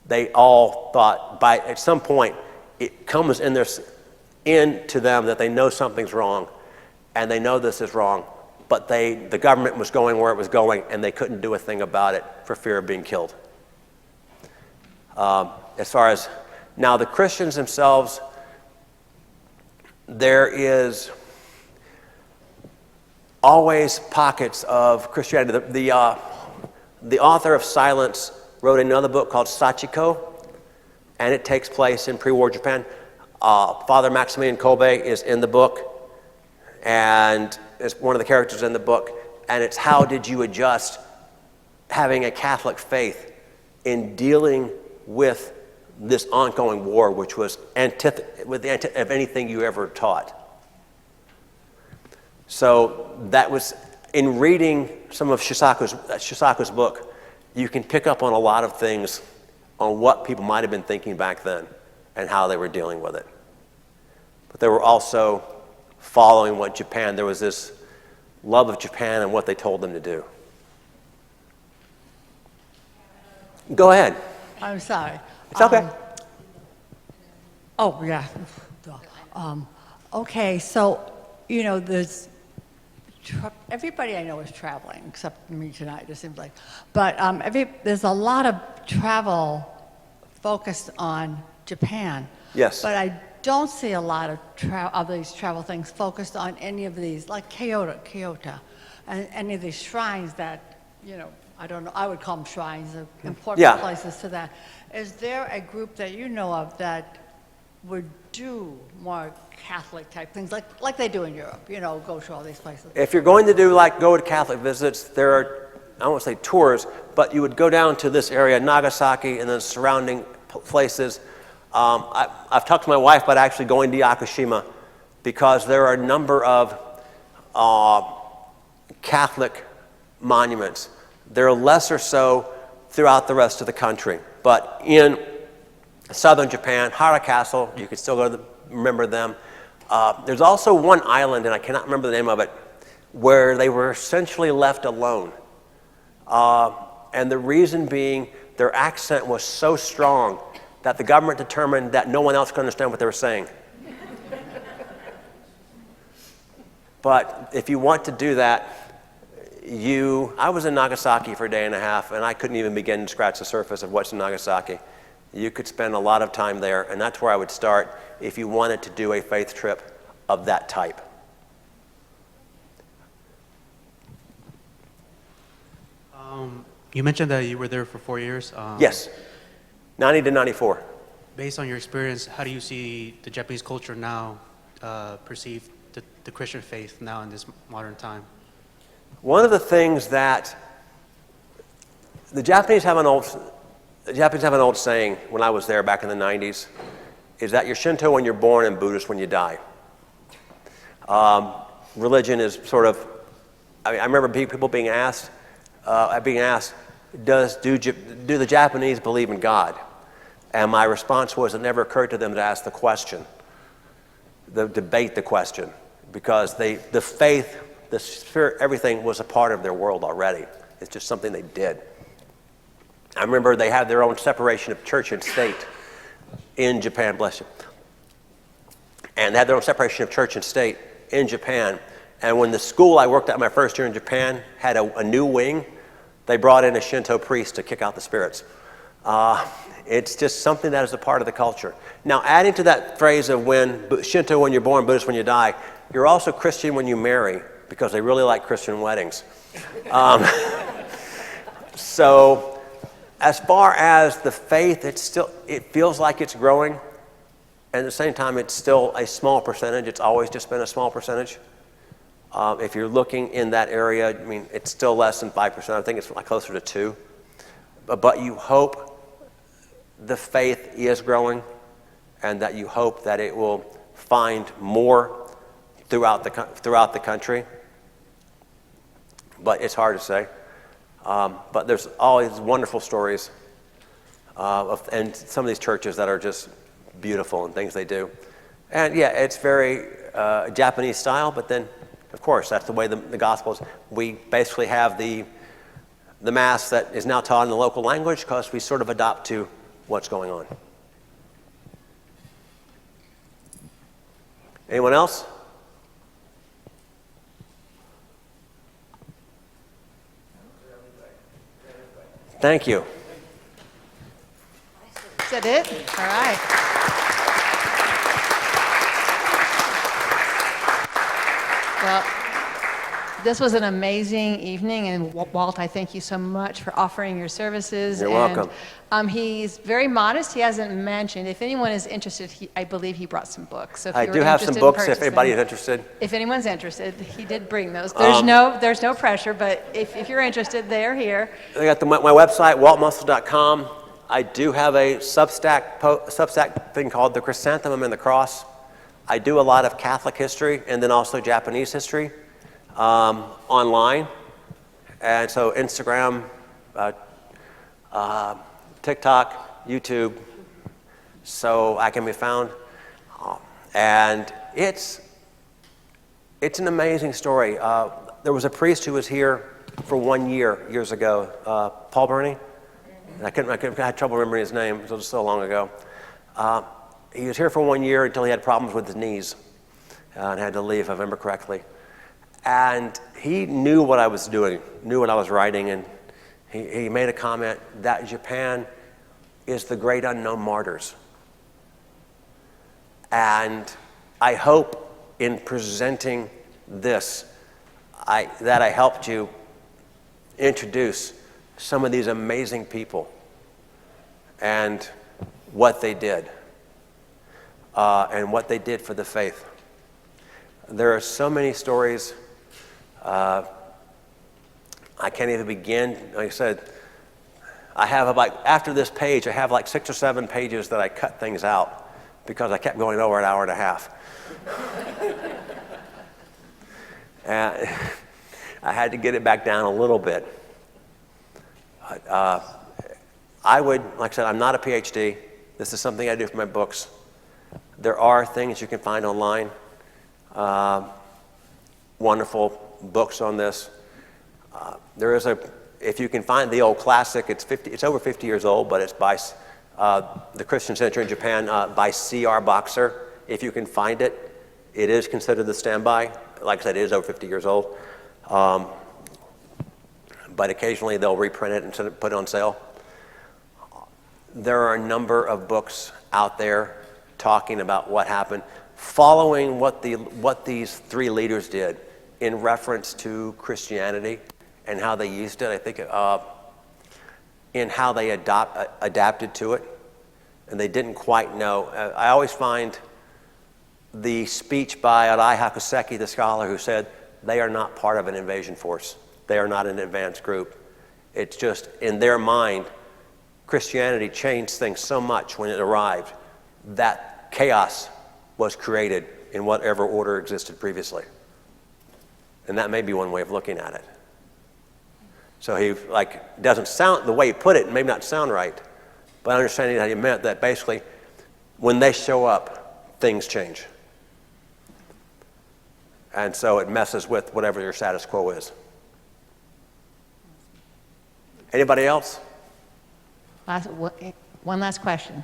Speaker 2: They all thought at some point it comes into them that they know something's wrong, and they know this is wrong, but the government was going where it was going, and they couldn't do a thing about it for fear of being killed. As far as now, the Christians themselves, there is always pockets of Christianity. The author of Silence wrote another book called Sachiko, and it takes place in pre-war Japan. Father Maximilian Kolbe is in the book, and is one of the characters in the book, and it's how did you adjust having a Catholic faith in dealing with this ongoing war, which was of anything you ever taught. So that was, in reading some of Shisaku's book, you can pick up on a lot of things on what people might have been thinking back then and how they were dealing with it. But they were also following what Japan, there was this love of Japan and what they told them to do. Go ahead.
Speaker 9: I'm sorry.
Speaker 2: It's okay.
Speaker 9: Oh, yeah. Okay, so, there's everybody I know is traveling, except me tonight, it seems like. But there's a lot of travel focused on Japan.
Speaker 2: Yes.
Speaker 9: But I don't see a lot of these travel things focused on any of these, like Kyoto, and any of these shrines that, I don't know, I would call them shrines, important places to that. Is there a group that you know of that would do more Catholic type things, like they do in Europe, go to all these places?
Speaker 2: If you're going to go to Catholic visits, there are, I won't say tours, but you would go down to this area, Nagasaki, and then surrounding places. I've talked to my wife about actually going to Yakushima because there are a number of Catholic monuments. They're lesser so throughout the rest of the country. But in southern Japan, Hara Castle, you can still go to remember them. There's also one island, and I cannot remember the name of it, where they were essentially left alone. And the reason being their accent was so strong that the government determined that no one else could understand what they were saying. But if you want to do that, I was in Nagasaki for a day and a half, and I couldn't even begin to scratch the surface of what's in Nagasaki. You could spend a lot of time there, and that's where I would start if you wanted to do a faith trip of that type.
Speaker 10: You mentioned that you were there for 4 years.
Speaker 2: Yes, 90 to 94.
Speaker 10: Based on your experience, how do you see the Japanese culture now perceive the Christian faith now in this modern time?
Speaker 2: One of the things that the Japanese have an old the Japanese have an old saying when I was there back in the 90s, is that you're Shinto when you're born and Buddhist when you die. Religion is sort of, I remember people being asked, do the Japanese believe in God? And my response was, it never occurred to them to ask the question, debate the question, because the faith, the spirit, everything was a part of their world already. It's just something they did. I remember they had their own separation of church and state in Japan, bless you. And they had their own separation of church and state in Japan. And when the school I worked at my first year in Japan had a new wing, they brought in a Shinto priest to kick out the spirits. It's just something that is a part of the culture. Now, adding to that phrase of Shinto when you're born, Buddhist when you die, you're also Christian when you marry, because they really like Christian weddings. So, as far as the faith, it feels like it's growing, and at the same time, it's still a small percentage. It's always just been a small percentage. If you're looking in that area, I mean, it's still less than 5%. I think it's like closer to 2%. But you hope the faith is growing, and that you hope that it will find more throughout the country. But it's hard to say. But there's always wonderful stories and some of these churches that are just beautiful and things they do. And yeah, it's very Japanese style, but then, of course, that's the way the gospel is. We basically have the Mass that is now taught in the local language because we sort of adopt to what's going on. Anyone else? Thank you.
Speaker 1: Is that it? All right. Well, this was an amazing evening, and Walt, I thank you so much for offering your services.
Speaker 2: You're welcome.
Speaker 1: He's very modest. He hasn't mentioned. If anyone is interested, I believe he brought some books. So if
Speaker 2: I
Speaker 1: you were
Speaker 2: do have some
Speaker 1: interested in
Speaker 2: books if
Speaker 1: purchasing
Speaker 2: anybody
Speaker 1: them-
Speaker 2: is interested.
Speaker 1: If anyone's interested, he did bring those. There's no pressure, but if you're interested, they're here.
Speaker 2: I got my website, waltmussell.com. I do have a Substack thing called The Chrysanthemum and the Cross. I do a lot of Catholic history and then also Japanese history online. And so Instagram, TikTok, YouTube, so I can be found. And it's an amazing story. There was a priest who was here for 1 year, years ago, Paul Burney. I had trouble remembering his name, it was so long ago. He was here for 1 year until he had problems with his knees and had to leave, if I remember correctly. And he knew what I was doing, knew what I was writing, and he made a comment that Japan is the great unknown martyrs. And I hope in presenting this, that I helped you introduce some of these amazing people and what they did and what they did for the faith. There are so many stories. I can't even begin. Like I said, I have after this page, I have like 6 or 7 pages that I cut things out because I kept going over an hour and a half. And I had to get it back down a little bit. I would, like I said, I'm not a PhD. This is something I do for my books. There are things you can find online, wonderful books on this. There is if you can find the old classic, it's over 50 years old, but it's by the Christian Center in Japan by C.R. Boxer. If you can find it, it is considered the standby. Like I said, it is over 50 years old. But occasionally they'll reprint it and put it on sale. There are a number of books out there talking about what happened, following what these 3 leaders did in reference to Christianity and how they used it. I think in how they adapted to it, and they didn't quite know. I always find the speech by Arai Hakuseki, the scholar, who said they are not part of an invasion force. They are not an advanced group. It's just, in their mind, Christianity changed things so much when it arrived that chaos was created in whatever order existed previously. And that may be one way of looking at it. So he doesn't sound, the way he put it may not sound right, but understanding that he meant that basically when they show up, things change. And so it messes with whatever your status quo is. Anybody else?
Speaker 1: One last question.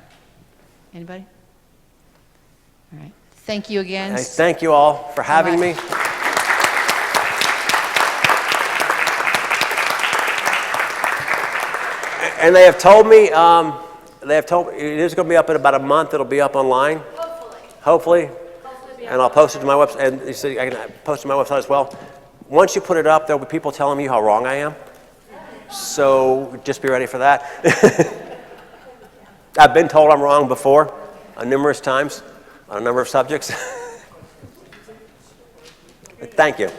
Speaker 1: Anybody? All right. Thank you again.
Speaker 2: Hey, thank you all for having me. And they have told me, it is going to be up in about a month. It'll be up online. Hopefully. And I'll post it to my website. And you see, I can post it to my website as well. Once you put it up, there'll be people telling me how wrong I am. So just be ready for that. I've been told I'm wrong before, numerous times, on a number of subjects. Thank you.